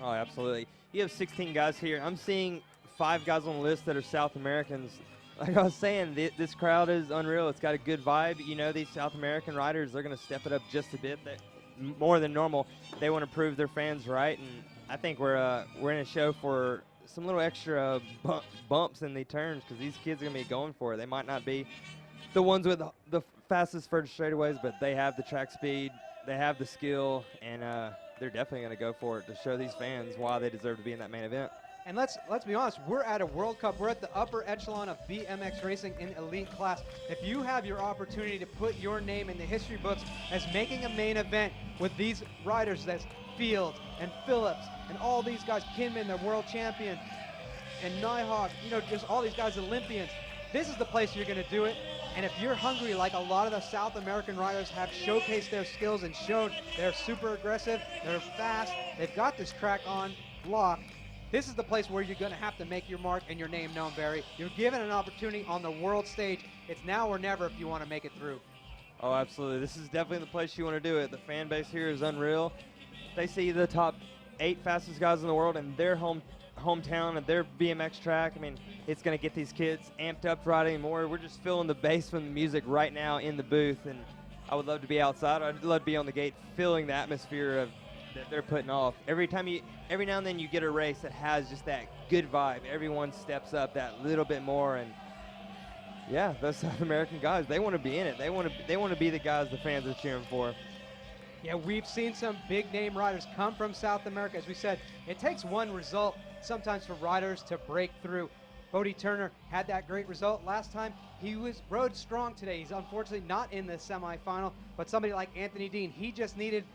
[SPEAKER 2] Oh, absolutely. You have 16 guys here. I'm seeing 5 guys on the list that are South Americans. Like I was saying, this crowd is unreal. It's got a good vibe. You know, these South American riders, they're going to step it up just a bit. more than normal. They want to prove their fans right, and I think we're in a show for some little extra bumps in the turns because these kids are going to be going for it. They might not be the ones with the fastest first straightaways, but they have the track speed, they have the skill, and they're definitely going to go for it to show these fans why they deserve to be in that main event.
[SPEAKER 1] And let's be honest, we're at a World Cup. We're at the upper echelon of BMX racing in elite class. If you have your opportunity to put your name in the history books as making a main event with these riders, that's Fields and Phillips and all these guys, Kinman, the world champion, and Nyhawk, you know, just all these guys, Olympians, this is the place you're going to do it. And if you're hungry, like a lot of the South American riders have showcased their skills and shown they're super aggressive, they're fast, they've got this track on lock, this is the place where you're going to have to make your mark and your name known, Barry. You're given an opportunity on the world stage. It's now or never if you want to make it through.
[SPEAKER 2] Oh, absolutely. This is definitely the place you want to do it. The fan base here is unreal. They see the top 8 fastest guys in the world in their hometown and their BMX track. I mean, it's going to get these kids amped up riding more. We're just feeling the bass from the music right now in the booth, and I would love to be outside. I'd love to be on the gate feeling the atmosphere that they're putting off. Every now and then you get a race that has just that good vibe. Everyone steps up that little bit more, and yeah, those South American guys, they want to be in it. They want to be the guys the fans are cheering for.
[SPEAKER 1] Yeah, we've seen some big name riders come from South America. As we said, it takes one result sometimes for riders to break through. Bodie Turner had that great result last time. He rode strong today. He's unfortunately not in the semifinal, but somebody like Anthony Dean, he just needed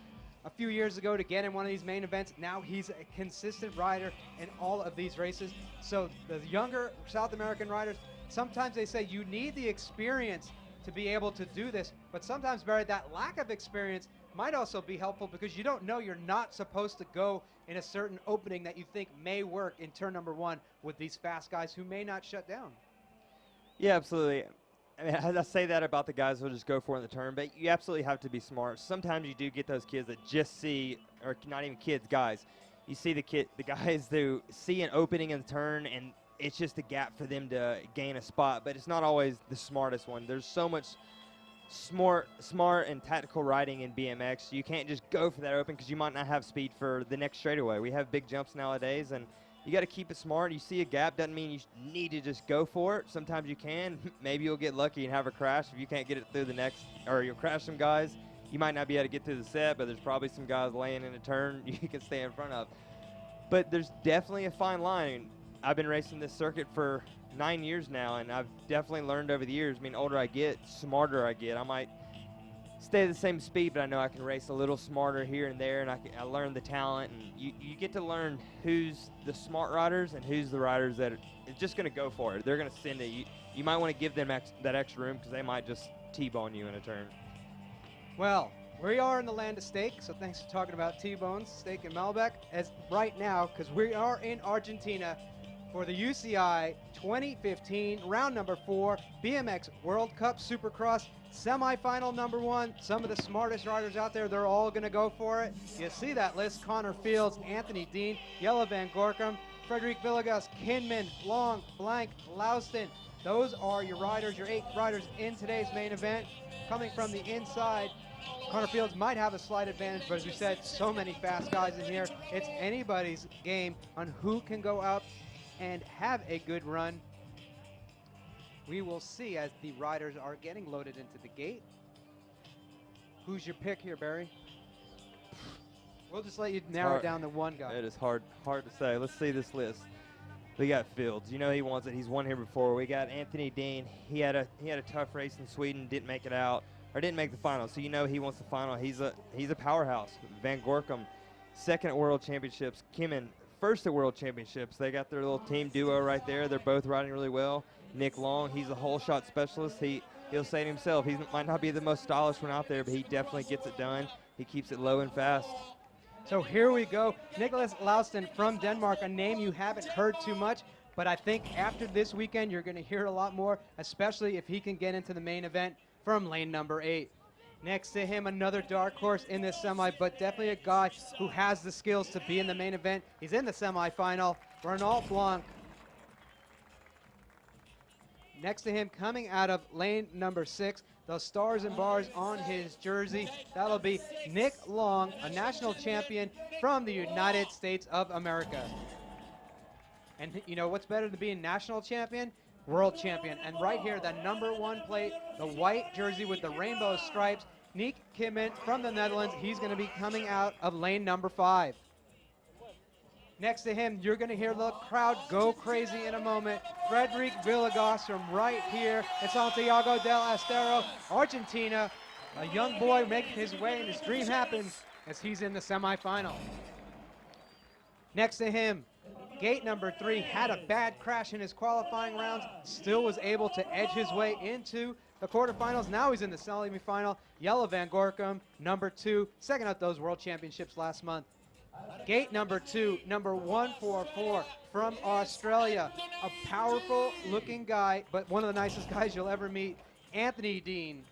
[SPEAKER 1] a few years ago to get in one of these main events. Now he's a consistent rider in all of these races. So the younger South American riders, sometimes they say you need the experience to be able to do this, but sometimes, Barry, that lack of experience might also be helpful because you don't know you're not supposed to go in a certain opening that you think may work in turn number 1 with these fast guys who may not shut down.
[SPEAKER 2] Yeah, absolutely. I mean, I say that about the guys who'll just go for it in the turn, but you absolutely have to be smart. Sometimes you do get those kids that just see, or not even kids, guys. You see the guys who see an opening in the turn, and it's just a gap for them to gain a spot, but it's not always the smartest one. There's so much smart and tactical riding in BMX. You can't just go for that open because you might not have speed for the next straightaway. We have big jumps nowadays, and you got to keep it smart. You see a gap, doesn't mean you need to just go for it. Sometimes you can. Maybe you'll get lucky and have a crash if you can't get it through the next, or you'll crash some guys. You might not be able to get through the set, but there's probably some guys laying in a turn you can stay in front of. But there's definitely a fine line. I've been racing this circuit for 9 years now, and I've definitely learned over the years. I mean, older I get, smarter I get. I might stay the same speed, but I know I can race a little smarter here and there, and I learn the talent, and you get to learn who's the smart riders and who's the riders that are just going to go for it. They're going to send it. You might want to give them that extra room because they might just T-bone you in a turn.
[SPEAKER 1] Well, we are in the land of steak, so thanks for talking about T-bones, steak and Malbec, as right now, because we are in Argentina for the UCI 2015 round number 4 BMX World Cup Supercross semifinal number 1. Some of the smartest riders out there, they're all going to go for it. You see that list: Connor Fields, Anthony Dean, Jelle van Gorkum, Frederic Villegas, Kinman, Long, Blank, Lauston. Those are your riders, your 8 riders in today's main event. Coming from the inside, Connor Fields might have a slight advantage, but as we said, so many fast guys in here. It's anybody's game on who can go out and have a good run. We will see as the riders are getting loaded into the gate. Who's your pick here, Barry? We'll just let you narrow it down to one guy.
[SPEAKER 2] It is hard to say. Let's see this list. We got Fields. You know he wants it. He's won here before. We got Anthony Dean. He had a tough race in Sweden. Didn't make it out, or didn't make the final. So you know he wants the final. He's a powerhouse. Van Gorkum, second at World Championships. Kimmen, first at World Championships. They got their little team duo right there. They're both riding really well. Nick Long, he's a whole shot specialist. He'll say to himself, he might not be the most stylish one out there, but he definitely gets it done. He keeps it low and fast.
[SPEAKER 1] So here we go. Nicholas Lauston from Denmark, a name you haven't heard too much, but I think after this weekend you're going to hear a lot more, especially if he can get into the main event from lane number 8. Next to him, another dark horse in this semi, but definitely a guy who has the skills to be in the main event. He's in the semifinal. Renault Blanc. Next to him, coming out of lane number 6, the stars and bars on his jersey, that'll be Nick Long, a national champion from the United States of America. And you know what's better than being national champion? World champion. And right here, the number 1 plate, the white jersey with the rainbow stripes, Nick Kimmen from the Netherlands. He's going to be coming out of lane number 5. Next to him, you're going to hear the crowd go crazy in a moment. Frederic Villegas from right here in Santiago del Estero, Argentina. A young boy making his way, and his dream happens as he's in the semifinal. Next to him, gate number 3 had a bad crash in his qualifying rounds, still was able to edge his way into the quarterfinals. Now he's in the semifinal. Jelle van Gorkum, number 2, second at those World Championships last month. Gate number 2, number 144 from Australia, a powerful looking guy, but one of the nicest guys you'll ever meet, Anthony Dean.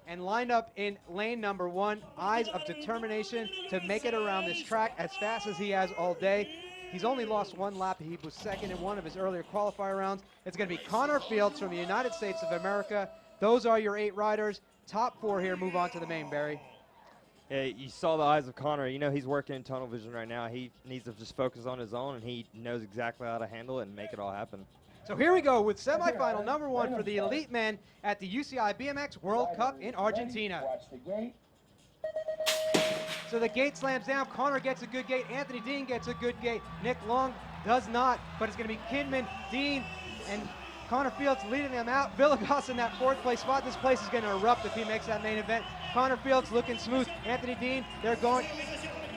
[SPEAKER 1] And lined up in lane number 1, eyes of determination to make it around this track as fast as he has all day. He's only lost 1 lap. He was second in one of his earlier qualifier rounds. It's going to be Connor Fields from the United States of America. Those are your 8 riders. Top 4 here move on to the main, Barry.
[SPEAKER 2] Yeah, you saw the eyes of Connor. You know he's working in tunnel vision right now. He needs to just focus on his own, and he knows exactly how to handle it and make it all happen.
[SPEAKER 1] So here we go with semifinal number 1 for the elite men at the UCI BMX World Cup in Argentina. So the gate slams down. Connor gets a good gate. Anthony Dean gets a good gate. Nick Long does not, but it's going to be Kinman, Dean, and Connor Fields leading them out. Villegas in that 4th place spot. This place is going to erupt if he makes that main event. Connor Fields looking smooth. Anthony Dean, they're going.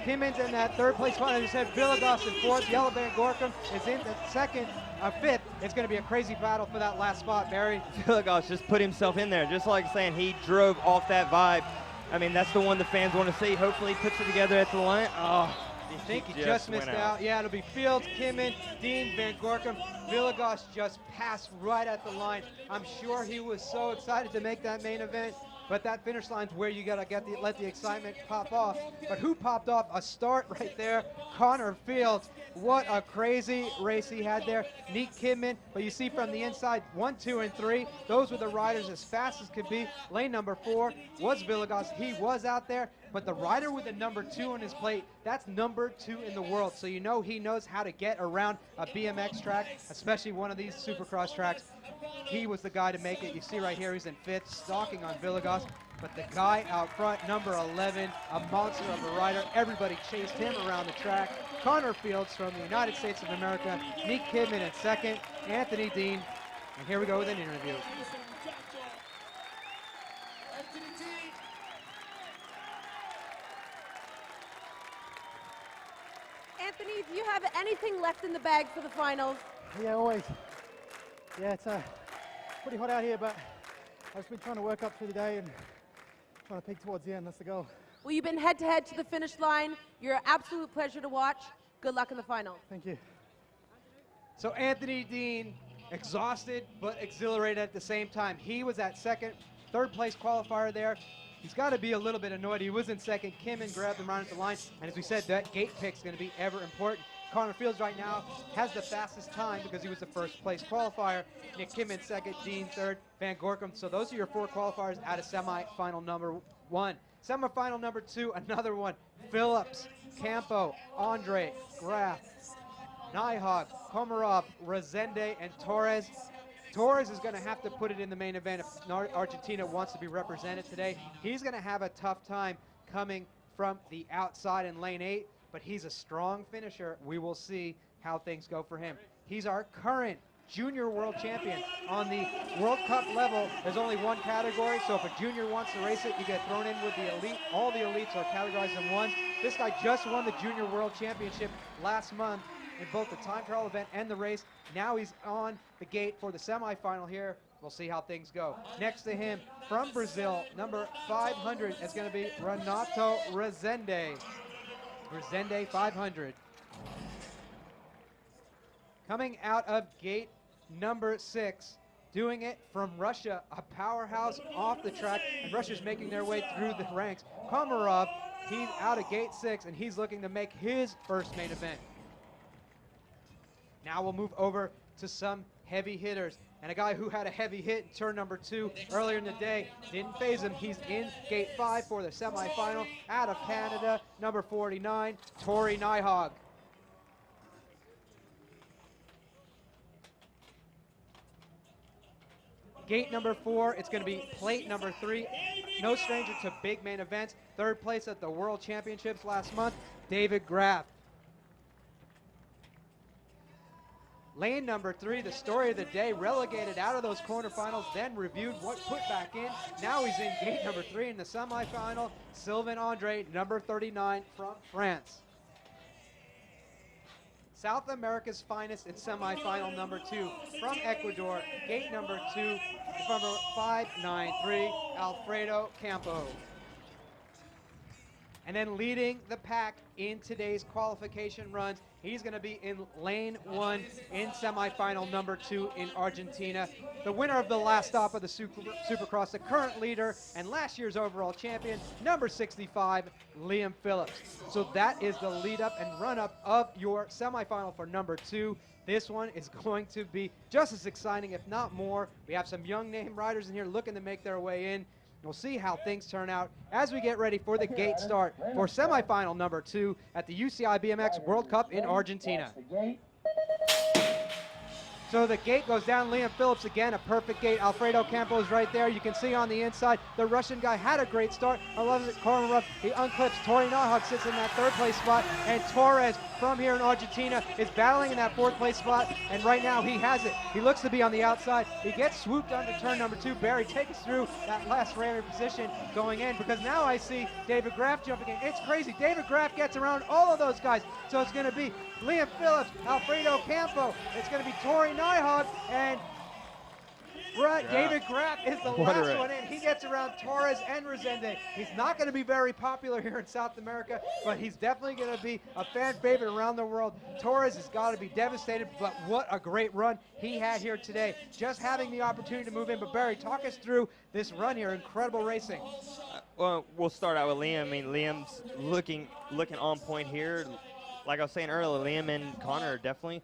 [SPEAKER 1] Kinman's in that 3rd place spot. As I said, Villegas in 4th. Jelle van Gorkum is in the 5th. It's going to be a crazy battle for that last spot, Barry.
[SPEAKER 2] Villegas just put himself in there. Just like saying, he drove off that vibe. I mean, that's the one the fans want to see. Hopefully he puts it together at the line. Oh,
[SPEAKER 1] you think he just missed out? Yeah, it'll be Fields, Kinman, Dean, Van Gorkum. Villegas just passed right at the line. I'm sure he was so excited to make that main event, but that finish line's where you gotta let the excitement pop off. But who popped off? A start right there, Connor Fields. What a crazy race he had there. Nick Kimmen, but you see from the inside, 1, 2, and 3. Those were the riders as fast as could be. Lane number 4 was Villegas. He was out there, but the rider with the number 2 on his plate, that's number 2 in the world. So you know he knows how to get around a BMX track, especially one of these supercross tracks. He was the guy to make it. You see right here, he's in 5th, stalking on Villegas. But the guy out front, number 11, a monster of a rider. Everybody chased him around the track. Connor Fields from the United States of America. Nick Kidman in 2nd. Anthony Dean. And here we go with an interview.
[SPEAKER 4] Anthony, do you have anything left in the bag for the finals?
[SPEAKER 11] Yeah, always. Yeah, it's pretty hot out here, but I've just been trying to work up through the day and trying to peak towards the end. That's the goal.
[SPEAKER 4] Well, you've been head-to-head to the finish line. You're an absolute pleasure to watch. Good luck in the final.
[SPEAKER 11] Thank you.
[SPEAKER 1] So Anthony Dean, exhausted but exhilarated at the same time. He was at 2nd, 3rd place qualifier there. He's got to be a little bit annoyed. He was in 2nd. Kimman grabbed him right at the line. And as we said, that gate pick's going to be ever important. Connor Fields right now has the fastest time because he was the 1st place qualifier. Nick Kimman 2nd, Dean 3rd, Van Gorkum. So those are your 4 qualifiers out of semifinal number 1. Semifinal number 2, another one. Phillips, Campo, Andre, Graf, Nyhog, Komarov, Resende, and Torres. Torres is going to have to put it in the main event if Argentina wants to be represented today. He's going to have a tough time coming from the outside in lane 8, but he's a strong finisher. We will see how things go for him. He's our current junior world champion. On the World Cup level, there's only one category, so if a junior wants to race it, you get thrown in with the elite. All the elites are categorized in one. This guy just won the junior world championship last month in both the time trial event and the race. Now he's on the gate for the semifinal here. We'll see how things go. Next to him, from Brazil, number 500 is going to be Renato Resende. Resende 500. Coming out of gate number 6, doing it from Russia, a powerhouse off the track, and Russia's making their way through the ranks. Komarov, he's out of gate 6, and he's looking to make his first main event. Now we'll move over to some heavy hitters. And a guy who had a heavy hit in turn number 2 earlier in the day didn't phase him. He's in gate 5 for the semifinal out of Canada, number 49, Tori Nyhog. Gate number 4, it's going to be plate number 3. No stranger to big main events. Third place at the World Championships last month, David Graff. Lane number 3, the story of the day, relegated out of those quarterfinals, then reviewed, put back in. Now he's in gate number 3 in the semifinal, Sylvain Andre, number 39 from France. South America's finest in semifinal number 2 from Ecuador, gate number 2, number 593, Alfredo Campo. And then leading the pack in today's qualification runs, he's going to be in lane 1 in semifinal number 2 in Argentina. The winner of the last stop of the Supercross, the current leader and last year's overall champion, number 65, Liam Phillips. So that is the lead up and run up of your semifinal for number 2. This one is going to be just as exciting, if not more. We have some young name riders in here looking to make their way in. We'll see how things turn out as we get ready for the gate start for semifinal number 2 at the UCI BMX World Cup in Argentina. So the gate goes down. Liam Phillips again, a perfect gate. Alfredo Campo is right there. You can see on the inside, the Russian guy had a great start. I love it. Kormarov, he unclips. Tori Nyhog sits in that 3rd place spot. And Torres from here in Argentina is battling in that 4th place spot. And right now he has it. He looks to be on the outside. He gets swooped onto turn number 2. Barry, take us through that last ramming position going in, because now I see David Graff jumping in. It's crazy. David Graff gets around all of those guys. So it's going to be Liam Phillips, Alfredo Campo. It's going to be Tori Nyhog, and David Graff is the last one in. He gets around Torres and Resende. He's not going to be very popular here in South America, but he's definitely going to be a fan favorite around the world. Torres has got to be devastated, but what a great run he had here today. Just having the opportunity to move in. But Barry, talk us through this run here. Incredible racing.
[SPEAKER 2] Well, we'll start out with Liam. I mean, Liam's looking on point here. Like I was saying earlier, Liam and Connor are definitely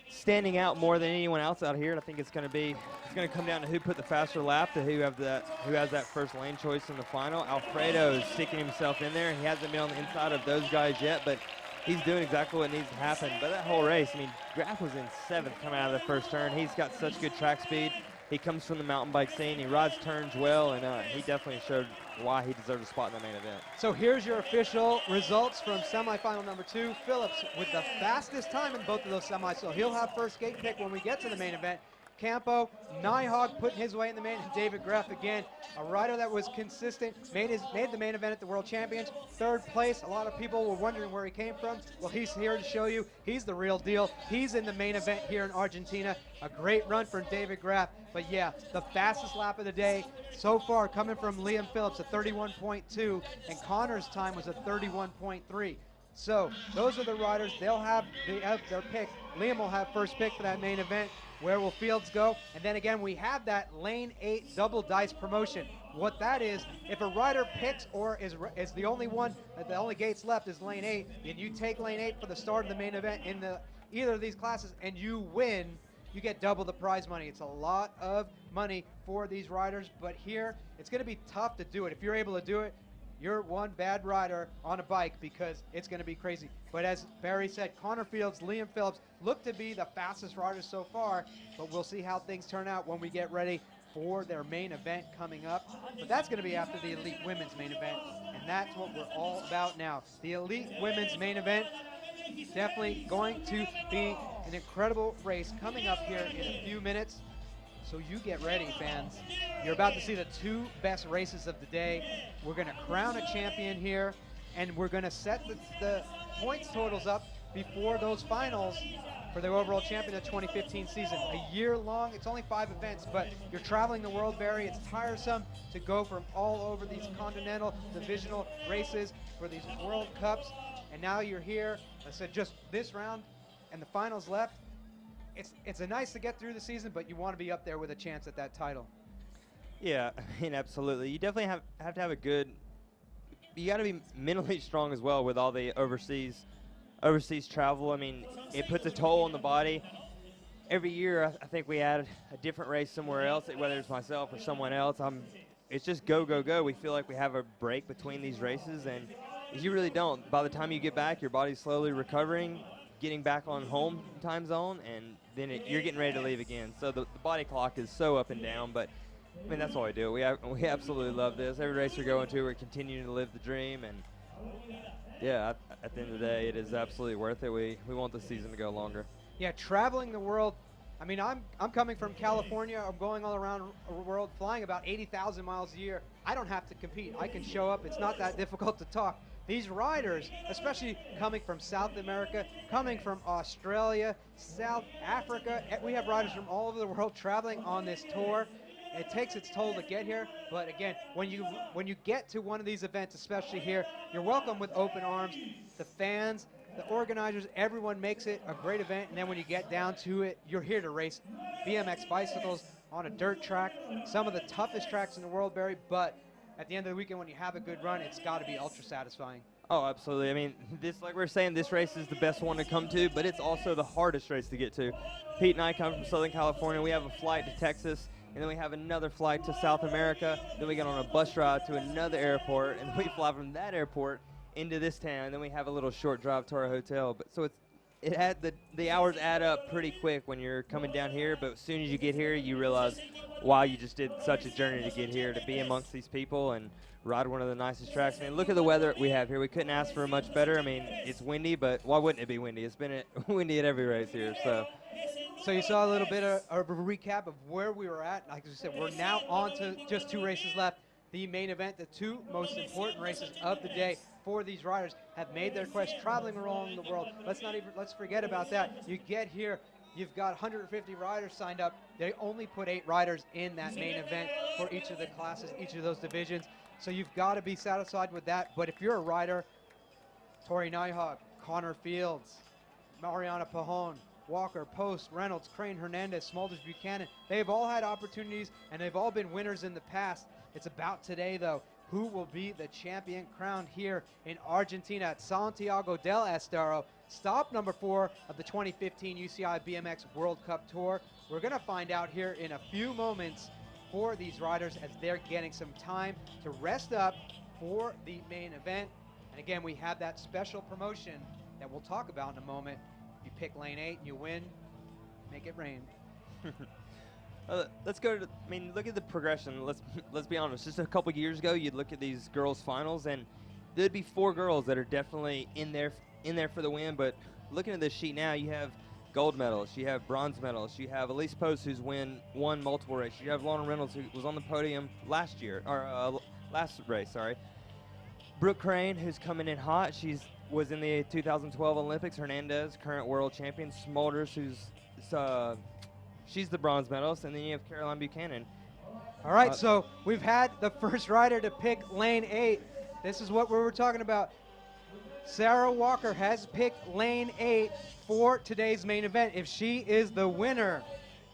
[SPEAKER 2] standing out more than anyone else out here. And I think it's going to come down to who put the faster lap, to who has that first lane choice in the final. Alfredo is sticking himself in there. He hasn't been on the inside of those guys yet, but he's doing exactly what needs to happen. But that whole race, I mean, Graff was in 7th coming out of the first turn. He's got such good track speed. He comes from the mountain bike scene. He rides turns well, and he definitely showed why he deserved a spot in the main event.
[SPEAKER 1] So here's your official results from semifinal number 2. Phillips with the fastest time in both of those semis, so he'll have first gate pick when we get to the main event. Campo, Nyhog putting his way in the main, and David Graff again, a rider that was consistent, made the main event at the World Champions. 3rd place, a lot of people were wondering where he came from. Well, he's here to show you he's the real deal. He's in the main event here in Argentina. A great run for David Graff, but yeah, the fastest lap of the day so far coming from Liam Phillips, a 31.2, and Connor's time was a 31.3. So those are the riders. They'll have their pick. Liam will have first pick for that main event. Where will fields go? And then again, we have that lane 8 double dice promotion. What that is, if a rider picks or is the only one, the only gates left is lane 8, and you take lane 8 for the start of the main event in either of these classes and you win, you get double the prize money. It's a lot of money for these riders, but here it's going to be tough to do it. If you're able to do it, you're one bad rider on a bike, because it's going to be crazy. But as Barry said, Connor Fields, Liam Phillips look to be the fastest riders so far, but we'll see how things turn out when we get ready for their main event coming up. But that's going to be after the Elite Women's main event, and that's what we're all about now. The Elite Women's main event, definitely going to be an incredible race coming up here in a few minutes. So you get ready, fans. You're about to see the 2 best races of the day. We're going to crown a champion here, and we're going to set the points totals up before those finals for the overall champion of the 2015 season. A year long, it's only 5 events, but you're traveling the world, Barry. It's tiresome to go from all over these continental divisional races for these World Cups, and now you're here. I said just this round and the finals left. It's a nice to get through the season, but you want to be up there with a chance at that title.
[SPEAKER 2] Yeah, I mean, absolutely. You definitely have to have a good. You got to be mentally strong as well with all the overseas travel. I mean, it puts a toll on the body. every year I think we add a different race somewhere else, whether it's myself or someone else. It's just go, go, go. We feel like we have a break between these races, and you really don't. By the time you get back, your body's slowly recovering, getting back on home time zone, and then you're getting ready to leave again. So the body clock is so up and down, but I mean, that's all we do. We absolutely love this. Every race we're going to, we're continuing to live the dream, and yeah, at the end of the day, it is absolutely worth it. We want the season to go longer.
[SPEAKER 1] Yeah, traveling the world. I mean, I'm coming from California. I'm going all around the world, flying about 80,000 miles a year. I don't have to compete. I can show up. It's not that difficult to talk. These riders, especially coming from South America, coming from Australia, South Africa, we have riders from all over the world traveling on this tour. It takes its toll to get here, but again, when you get to one of these events, especially here, you're welcome with open arms. The fans, the organizers, everyone makes it a great event, and then when you get down to it, you're here to race BMX bicycles on a dirt track, some of the toughest tracks in the world, Barry, but at the end of the weekend, when you have a good run, it's got to be ultra satisfying.
[SPEAKER 2] Oh, absolutely. I mean, like we were saying, this race is the best one to come to, but it's also the hardest race to get to. Pete and I come from Southern California. We have a flight to Texas, and then we have another flight to South America. Then we get on a bus ride to another airport, and we fly from that airport into this town. And then we have a little short drive to our hotel. But so the hours add up pretty quick when you're coming down here. But as soon as you get here, you realize, wow, you just did such a journey to get here, to be amongst these people and ride one of the nicest tracks. I mean, look at the weather we have here. We couldn't ask for much better. I mean, it's windy, but why wouldn't it be windy? It's been windy at every race here.
[SPEAKER 1] So you saw a little bit of a recap of where we were at. Like I said, we're now on to just 2 races left. The main event, the 2 most important races of the day for these riders have made their quest traveling around the world. Let's forget about that. You get here, you've got 150 riders signed up. They only put 8 riders in that main event for each of the classes, each of those divisions. So you've got to be satisfied with that. But if you're a rider, Tori Nyhawk, Connor Fields, Mariana Pajon, Walker, Post, Reynolds, Crane, Hernandez, Smulders, Buchanan, they've all had opportunities and they've all been winners in the past. It's about today, though. Who will be the champion crowned here in Argentina at Santiago del Estero, stop number 4 of the 2015 UCI BMX World Cup Tour. We're going to find out here in a few moments for these riders as they're getting some time to rest up for the main event. And again, we have that special promotion that we'll talk about in a moment. You pick lane 8 and you win, make it rain.
[SPEAKER 2] Let's go to. I mean, look at the progression. Let's be honest. Just a couple years ago, you'd look at these girls' finals, and there'd be 4 girls that are definitely in there for the win. But looking at this sheet now, you have gold medalists, you have bronze medalists, you have Elise Post, who's won multiple races. You have Lauren Reynolds, who was on the podium last race. Sorry. Brooke Crane, who's coming in hot. Was in the 2012 Olympics. Hernandez, current world champion. Smulders, she's the bronze medalist, and then you have Caroline Buchanan.
[SPEAKER 1] All right, so we've had the first rider to pick lane 8. This is what we were talking about. Sarah Walker has picked lane 8 for today's main event. If she is the winner,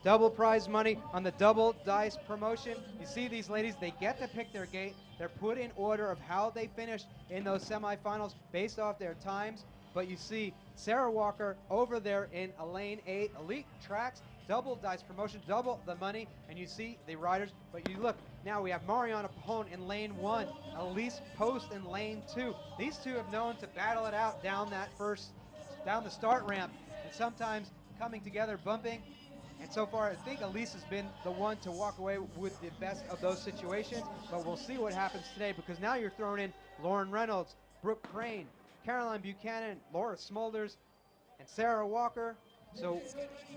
[SPEAKER 1] double prize money on the double dice promotion. You see these ladies, they get to pick their gate. They're put in order of how they finished in those semifinals based off their times. But you see Sarah Walker over there in a lane 8, elite tracks, double dice promotion, double the money, and you see the riders. But you look, now we have Mariana Pajon in lane 1, Elise Post in lane 2. These two have known to battle it out down the start ramp, and sometimes coming together, bumping. And so far, I think Elise has been the one to walk away with the best of those situations. But we'll see what happens today, because now you're throwing in Lauren Reynolds, Brooke Crane, Caroline Buchanan, Laura Smulders, and Sarah Walker. So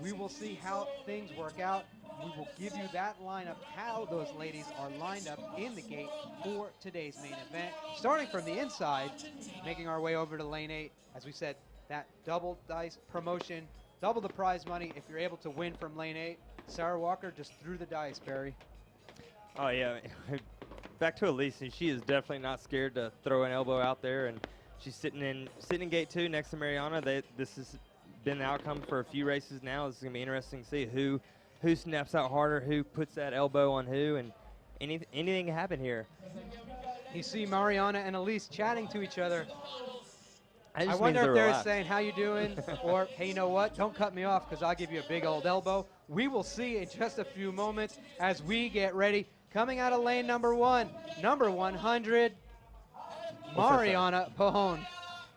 [SPEAKER 1] we will see how things work out. We will give you that lineup, how those ladies are lined up in the gate for today's main event. Starting from the inside, making our way over to lane 8. As we said, that double dice promotion, double the prize money if you're able to win from lane 8. Sarah Walker just threw the dice, Barry.
[SPEAKER 2] Oh, yeah. Back to Elise, and she is definitely not scared to throw an elbow out there, and she's sitting in gate 2 next to Mariana. This has been the outcome for a few races now. It's going to be interesting to see who snaps out harder, who puts that elbow on who, and anything can happen here.
[SPEAKER 1] You see Mariana and Elise chatting to each other. I
[SPEAKER 2] just
[SPEAKER 1] wonder
[SPEAKER 2] means
[SPEAKER 1] if
[SPEAKER 2] they're
[SPEAKER 1] they're
[SPEAKER 2] relaxed.
[SPEAKER 1] saying, how you doing? Or, hey, you know what? Don't cut me off because I'll give you a big old elbow. We will see in just a few moments as we get ready. Coming out of lane number 1, number 100, Mariana Pajon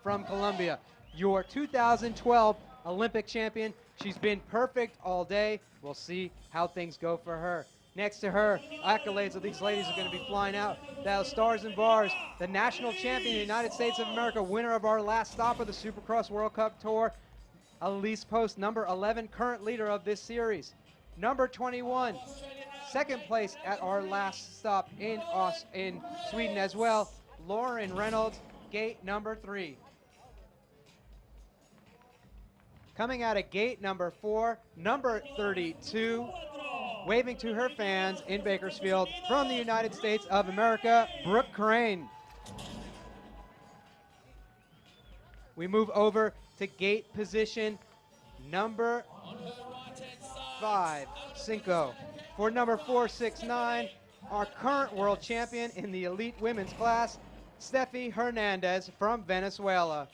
[SPEAKER 1] from Colombia, your 2012 Olympic champion. She's been perfect all day. We'll see how things go for her. Next to her, accolades of these ladies are going to be flying out. That was Stars and Bars, the national champion of the United States of America, winner of our last stop of the Supercross World Cup Tour. Elise Post, number 11, current leader of this series. Number 21, second place at our last stop in Sweden as well, Lauren Reynolds, gate number 3. Coming out of gate number 4, number 32, waving to her fans in Bakersfield from the United States of America, Brooke Crane. We move over to gate position number 5, Cinco. For number 469, our current world champion in the elite women's class, Steffi Hernandez from Venezuela.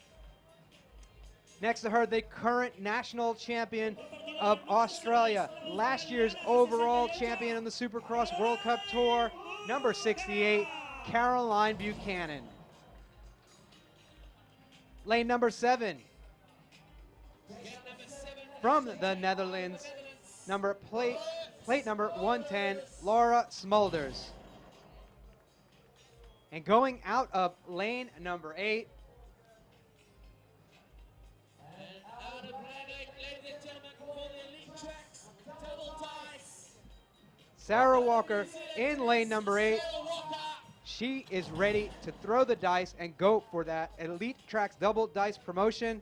[SPEAKER 1] Next to her, the current national champion of Australia, last year's overall champion in the Supercross World Cup Tour, number 68, Caroline Buchanan. Lane number 7, from the Netherlands, plate number 110, Laura Smulders. And going out of lane number 8, Sarah Walker in lane number 8. She is ready to throw the dice and go for that Elite Tracks double dice promotion.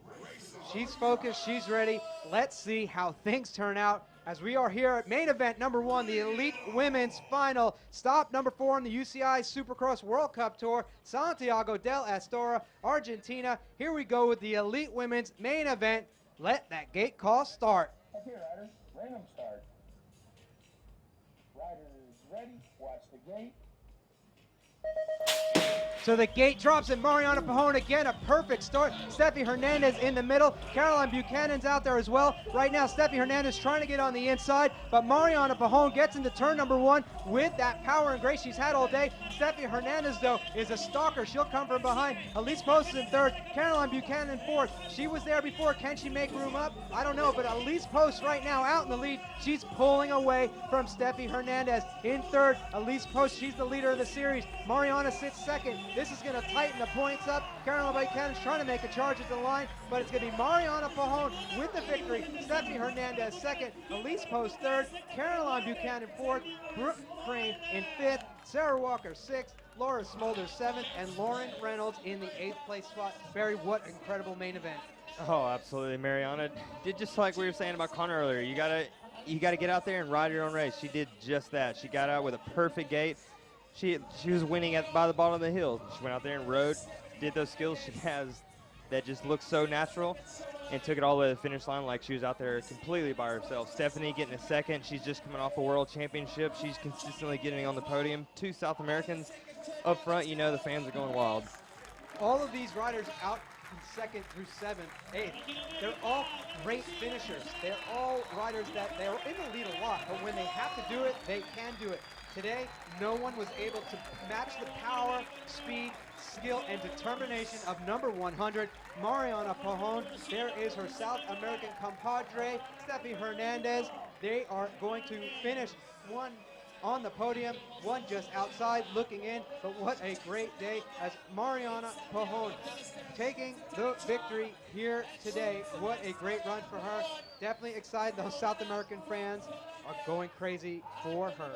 [SPEAKER 1] She's focused, she's ready. Let's see how things turn out as we are here at main event number 1, the Elite Women's Final. Stop number 4 on the UCI Supercross World Cup Tour, Santiago del Estero, Argentina. Here we go with the Elite Women's main event. Let that gate call start.
[SPEAKER 7] Okay, riders, random start. Riders ready, watch the gate.
[SPEAKER 1] So the gate drops and Mariana Pajon again, a perfect start. Steffi Hernandez in the middle. Caroline Buchanan's out there as well. Right now, Steffi Hernandez trying to get on the inside, but Mariana Pajon gets into turn number 1 with that power and grace she's had all day. Steffi Hernandez, though, is a stalker. She'll come from behind. Elise Post is in third. Caroline Buchanan fourth. She was there before. Can she make room up? I don't know, but Elise Post right now out in the lead. She's pulling away from Steffi Hernandez. In third, Elise Post, she's the leader of the series. Mariana sits second. This is going to tighten the points up. Caroline Buchanan's trying to make a charge at the line, but it's going to be Mariana Pajon with the victory. Steffi Hernandez second. Elise Post third. Caroline Buchanan fourth. Brooke Crane in fifth. Sarah Walker sixth. Laura Smulders seventh. And Lauren Reynolds in the 8th place spot. Barry, what incredible main event.
[SPEAKER 2] Oh, absolutely. Mariana did just like we were saying about Connor earlier. You gotta get out there and ride your own race. She did just that. She got out with a perfect gate. She was winning by the bottom of the hill. She went out there and rode, did those skills she has that just look so natural, and took it all the way to the finish line like she was out there completely by herself. Stephanie getting a second. She's just coming off a world championship. She's consistently getting on the podium. 2 South Americans up front. You know the fans are going wild.
[SPEAKER 1] All of these riders out from 2nd through 7th, 8th, they're all great finishers. They're all riders that they're in the lead a lot, but when they have to do it, they can do it. Today, no one was able to match the power, speed, skill, and determination of number 100, Mariana Pajon. There is her South American compadre, Steffi Hernandez. They are going to finish, one on the podium, one just outside looking in, but what a great day as Mariana Pajon taking the victory here today. What a great run for her. Definitely excited. Those South American fans are going crazy for her.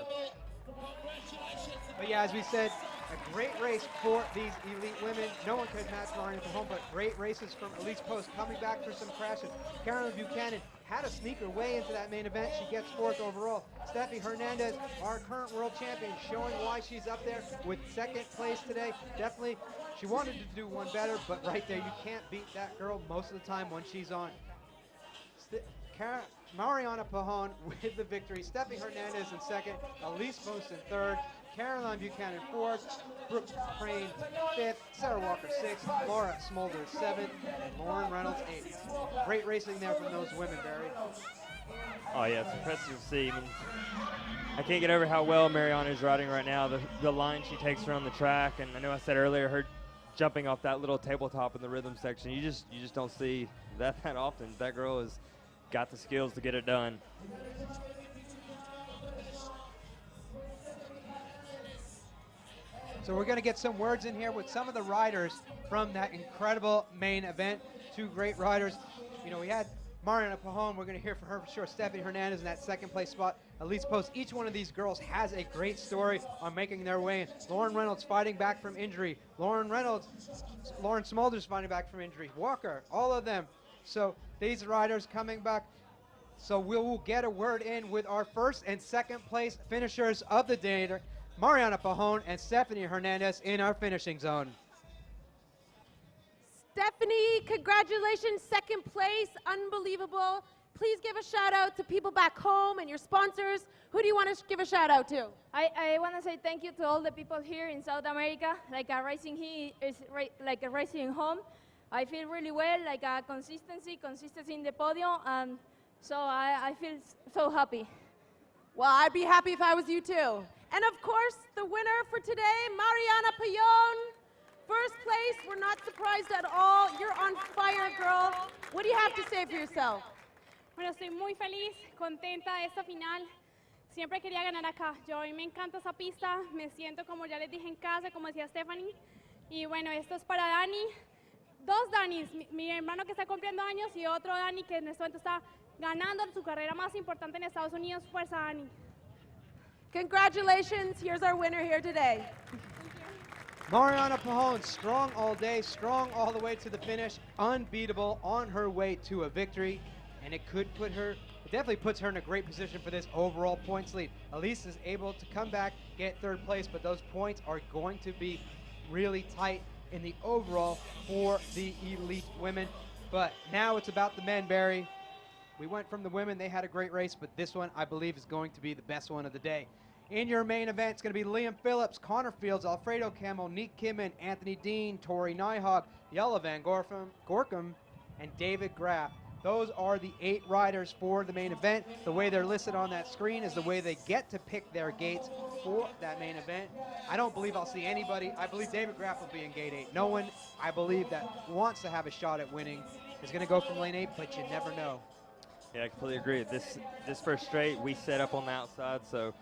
[SPEAKER 1] But yeah, as we said, a great race for these elite women. No one could match Mariana Pajon, but great races from Elise Post coming back for some crashes. Caroline Buchanan had to sneak her way into that main event. She gets 4th overall. Steffi Hernandez, our current world champion, showing why she's up there with 2nd place today. Definitely, she wanted to do one better, but right there, you can't beat that girl most of the time when she's on. Mariana Pajon with the victory. Steffi Hernandez in 2nd. Elise Post in 3rd. Caroline Buchanan fourth, Brooke Crane fifth, Sarah Walker sixth, Laura Smulders seventh, and Lauren Reynolds eighth. Great racing there from those women, Barry.
[SPEAKER 2] Oh, yeah, it's impressive to see. I mean, I can't get over how well Mariana is riding right now. The line she takes around the track, and I know I said earlier, her jumping off that little tabletop in the rhythm section, you just don't see that often. That girl has got the skills to get it done.
[SPEAKER 1] So we're going to get some words in here with some of the riders from that incredible main event. Two great riders. You know, we had Mariana Pajon. We're going to hear from her for sure. Stephanie Hernandez in that second place spot. Elise Post. Each one of these girls has a great story on making their way in. Lauren Reynolds fighting back from injury. Lauren Smulders fighting back from injury. Walker, all of them. So these riders coming back. So we'll get a word in with our first and second place finishers of the day. Mariana Pajon and Stephanie Hernandez in our finishing zone.
[SPEAKER 4] Stephanie, congratulations, second place, unbelievable. Please give a shout out to people back home and your sponsors. Who do you want to give a shout out to?
[SPEAKER 9] I want to say thank you to all the people here in South America. Like racing here is like a racing home. I feel really well, like consistency in the podium, and so I feel so happy.
[SPEAKER 4] Well, I'd be happy if I was you too. And of course, the winner for today, Mariana Pajon. First place, we're not surprised at all. You're on fire, girl. What do you have to say for yourself?
[SPEAKER 12] Bueno, estoy muy feliz, contenta de esta final. Siempre quería ganar acá. A mí me encanta esa pista. Me siento, como ya les dije, en casa, como decía Stephanie. Y bueno, esto es para Dani. Dos Danis, mi hermano que está cumpliendo años y otro Dani que en este momento está ganando su carrera más importante en Estados Unidos. Fuerza, Dani.
[SPEAKER 4] Congratulations. Here's our winner here today.
[SPEAKER 1] Mariana Pajon, strong all day, strong all the way to the finish, unbeatable on her way to a victory, and it definitely puts her in a great position for this overall points lead. Elise is able to come back, get third place, but those points are going to be really tight in the overall for the elite women. But now it's about the men, Barry. We went from the women, they had a great race, but this one I believe is going to be the best one of the day. In your main event, it's going to be Liam Phillips, Connor Fields, Alfredo Camel, Nick Kimmin, Anthony Dean, Tori Nyhog, Jelle Van Gorkum, and David Graff. Those are the 8 riders for the main event. The way they're listed on that screen is the way they get to pick their gates for that main event. I don't believe I'll see anybody. I believe David Graff will be in gate 8. No one, I believe, that wants to have a shot at winning is going to go from lane 8, but you never know.
[SPEAKER 2] Yeah, I completely agree. This first straight, we set up on the outside, so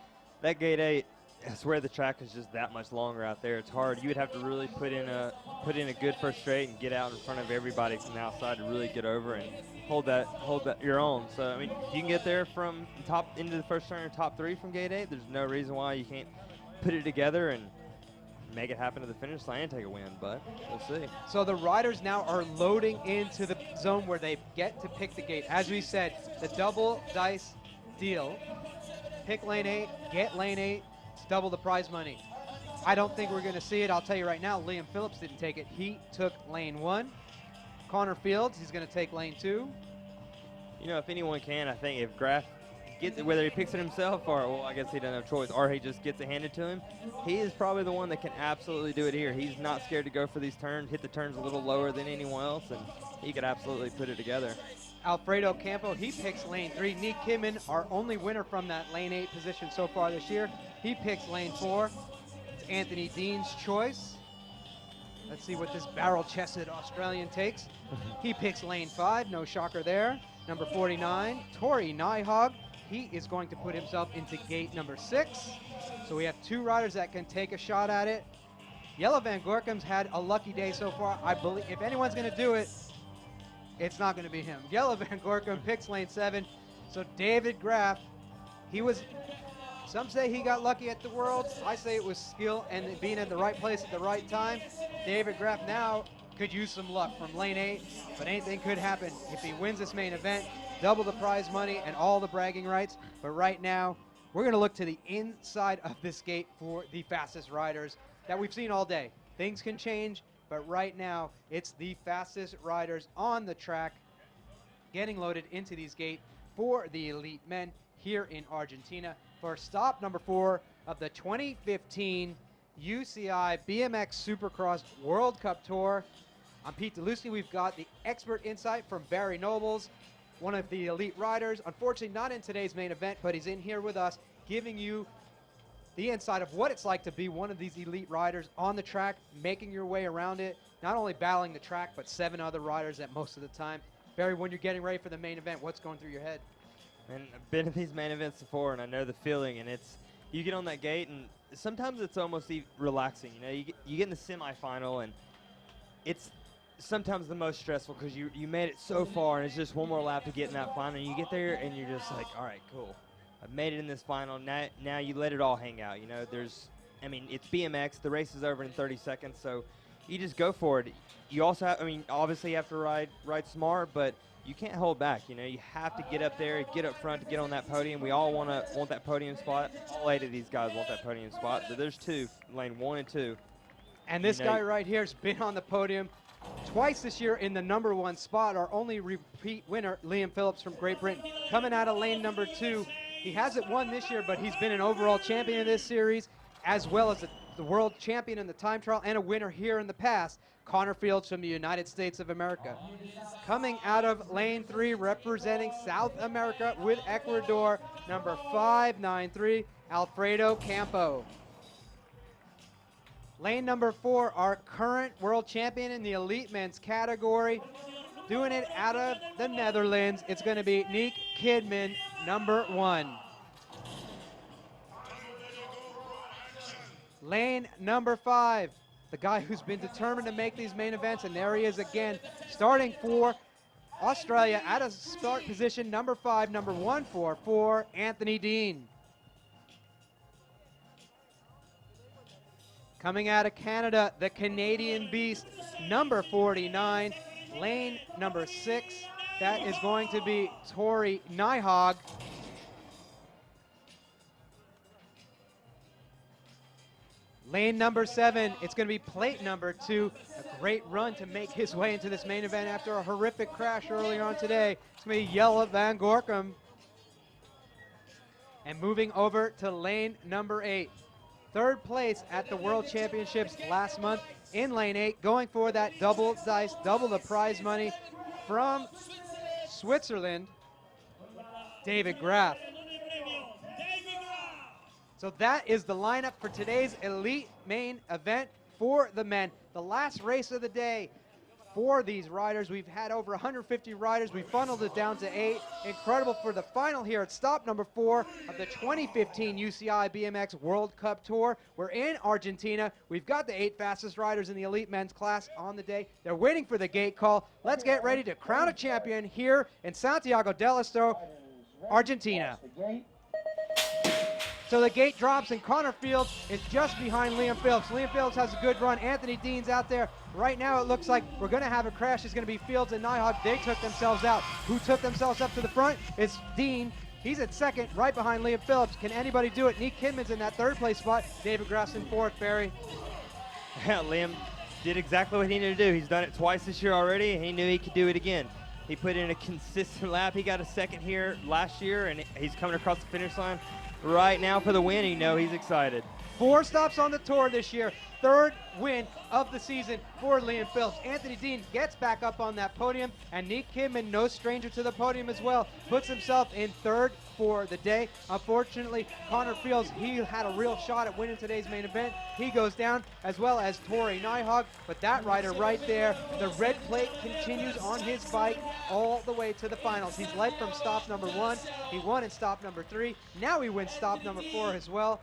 [SPEAKER 2] that gate 8, I swear the track is just that much longer out there. It's hard. You would have to really put in a good first straight and get out in front of everybody from the outside to really get over and hold that your own. So I mean, you can get there from top into the first turn or top 3 from gate 8. There's no reason why you can't put it together and make it happen to the finish line and take a win, but we'll see.
[SPEAKER 1] So the riders now are loading into the zone where they get to pick the gate. As we said, the double dice deal. Pick lane 8, get lane 8, it's double the prize money. I don't think we're going to see it. I'll tell you right now, Liam Phillips didn't take it. He took lane 1. Connor Fields, he's going to take lane 2.
[SPEAKER 2] You know, if anyone can, I think if Graff gets it, whether he picks it himself or, well, I guess he doesn't have a choice, or he just gets it handed to him, he is probably the one that can absolutely do it here. He's not scared to go for these turns, hit the turns a little lower than anyone else, and he could absolutely put it together.
[SPEAKER 1] Alfredo Campo, he picks lane 3. Nick Kimmin, our only winner from that lane 8 position so far this year, he picks lane 4. It's Anthony Dean's choice. Let's see what this barrel-chested Australian takes. He picks lane 5, no shocker there. Number 49, Tori Nyhog. He is going to put himself into gate number 6. So we have 2 riders that can take a shot at it. Jelle Van Gorkum's had a lucky day so far. I believe if anyone's going to do it, it's not going to be him. Jelle Van Gorkum picks lane 7. So David Graff, some say he got lucky at the Worlds. I say it was skill and being in the right place at the right time. David Graff now could use some luck from lane 8, but anything could happen if he wins this main event. Double the prize money and all the bragging rights. But right now, we're going to look to the inside of this gate for the fastest riders that we've seen all day. Things can change, but right now, it's the fastest riders on the track getting loaded into these gates for the elite men here in Argentina. For stop number 4, of the 2015 UCI BMX Supercross World Cup Tour. I'm Pete DeLucy. We've got the expert insight from Barry Nobles, one of the elite riders. Unfortunately, not in today's main event, but he's in here with us, giving you the insight of what it's like to be one of these elite riders on the track, making your way around it, not only battling the track, but 7 other riders at most of the time. Barry, when you're getting ready for the main event, what's going through your head?
[SPEAKER 2] And I've been in these main events before, and I know the feeling, and it's, you get on that gate, and sometimes it's almost relaxing. You know, you get in the semifinal, and it's sometimes the most stressful because you made it so far, and it's just one more lap to get in that final, and you get there, and you're just like, all right, cool. I've made it in this final. Now you let it all hang out. You know, it's BMX. The race is over in 30 seconds, so you just go for it. You also have, obviously you have to ride smart, but you can't hold back. You know, you have to get up there, get up front to get on that podium. We all want that podium spot. All 8 of these guys want that podium spot. But there's 2, lane 1 and 2.
[SPEAKER 1] And this guy right here has been on the podium twice this year in the #1 spot. Our only repeat winner, Liam Phillips from Great Britain, coming out of lane number 2. He hasn't won this year, but he's been an overall champion of this series, as well as the world champion in the time trial and a winner here in the past, Connor Fields from the United States of America. Coming out of lane 3, representing South America with Ecuador, number 593, Alfredo Campo. Lane number 4, our current world champion in the elite men's category, doing it out of the Netherlands. It's going to be Nick Kidman, number 1. Lane number 5, the guy who's been determined to make these main events, and there he is again, starting for Australia at a start position, number 5, number 144, Anthony Dean. Coming out of Canada, the Canadian Beast, number 49, lane number 6. That is going to be Tori Nyhog. Lane number 7, it's going to be plate number 2. A great run to make his way into this main event after a horrific crash earlier on today. It's going to be Jelle van Gorkum. And moving over to lane number 8. 3rd place at the World Championships last month in lane 8, going for that double dice, double the prize money from Switzerland, David Graff. So that is the lineup for today's elite main event for the men. The last race of the day for these riders. We've had over 150 riders. We funneled it down to 8. Incredible for the final here at stop number 4 of the 2015 UCI BMX World Cup Tour. We're in Argentina. We've got the 8 fastest riders in the elite men's class on the day. They're waiting for the gate call. Let's get ready to crown a champion here in Santiago del Estero, Argentina. So the gate drops, and Connor Fields is just behind Liam Phillips. Liam Phillips has a good run. Anthony Dean's out there. Right now it looks like we're going to have a crash. It's going to be Fields and Nyhog. They took themselves out. Who took themselves up to the front? It's Dean. He's at 2nd, right behind Liam Phillips. Can anybody do it? Nick Kidman's in that 3rd place spot. David Grass in 4th, Barry.
[SPEAKER 2] Yeah, Liam did exactly what he needed to do. He's done it twice this year already, and he knew he could do it again. He put in a consistent lap. He got a 2nd here last year, and he's coming across the finish line right now for the win. You know he's excited.
[SPEAKER 1] 4 stops on the tour this year. 3rd win of the season for Liam Phillips. Anthony Dean gets back up on that podium, and Nick Kidman, no stranger to the podium as well, puts himself in 3rd for the day. Unfortunately, Connor Fields, he had a real shot at winning today's main event. He goes down, as well as Tori Nyhog, but that rider right there, the red plate continues on his bike all the way to the finals. He's led from stop number 1. He won in stop number 3. Now he wins stop number 4 as well.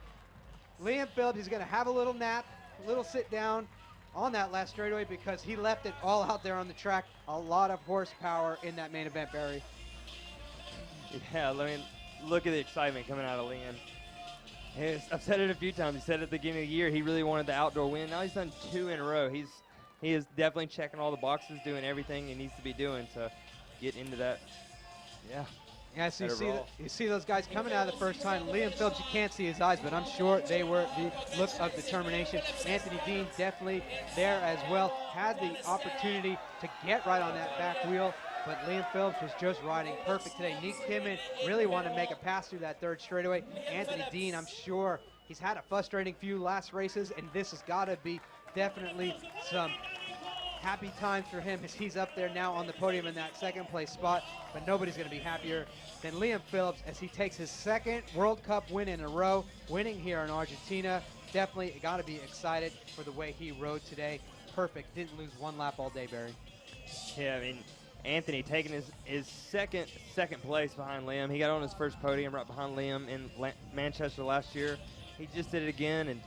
[SPEAKER 1] Liam Phillips, he's going to have a little nap, a little sit down on that last straightaway because he left it all out there on the track. A lot of horsepower in that main event, Barry.
[SPEAKER 2] Yeah, I mean, look at the excitement coming out of Liam. I've said it a few times. He said at the beginning of the year he really wanted the outdoor win. Now he's done 2 in a row. He is definitely checking all the boxes, doing everything he needs to be doing to get into that. Yeah.
[SPEAKER 1] Yeah, so you see those guys coming out of the first time. Liam Phillips, you can't see his eyes, but I'm sure they were the look of determination. Anthony Dean definitely there as well. Had the opportunity to get right on that back wheel, but Liam Phillips was just riding perfect today. Nick Kidman really wanted to make a pass through that 3rd straightaway. Anthony Dean, I'm sure He's had a frustrating few last races, and this has got to be definitely some happy times for him as he's up there now on the podium in that second place spot. But nobody's going to be happier than Liam Phillips as he takes his second World Cup win in a row, winning here in Argentina. Definitely got to be excited for the way he rode today. Perfect. Didn't lose one lap all day, Barry.
[SPEAKER 2] Yeah, I mean, Anthony taking his second place behind Liam. He got on his first podium right behind Liam in Manchester last year. He just did it again, and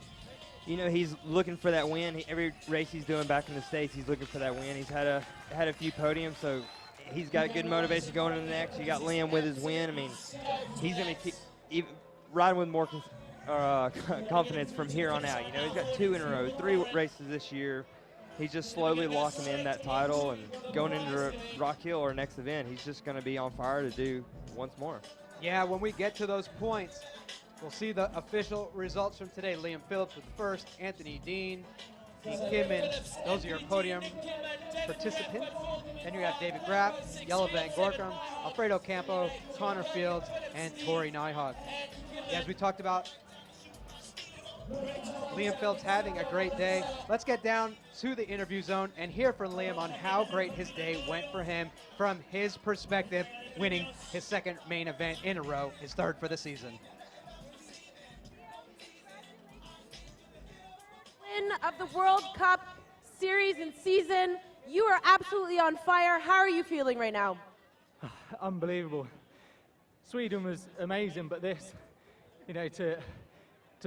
[SPEAKER 2] you know he's looking for that win. Every race he's doing back in the States, he's looking for that win. He's had a few podiums, so he's got good motivation going into the next. You got Liam with his win. I mean, he's going to keep riding with more confidence from here on out. You know, he's got 2 in a row, 3 races this year. He's just slowly locking in that title and going into Rock Hill or next event. He's just going to be on fire to do once more.
[SPEAKER 1] Yeah, when we get to those points, we'll see the official results from today. Liam Phillips with the first, Anthony Dean, Nick Kidman. Those are your podium participants. Then you have David Grapp, Jelle Van Gorkum, Alfredo Campo, Connor Fields, and Tori Nyhog. As we talked about, Liam Phillips having a great day. Let's get down to the interview zone and hear from Liam on how great his day went for him from his perspective, winning his second main event in a row, his third for the season.
[SPEAKER 4] Win of the World Cup series and season. You are absolutely on fire. How are you feeling right now?
[SPEAKER 13] Unbelievable. Sweden was amazing, but this, you know, to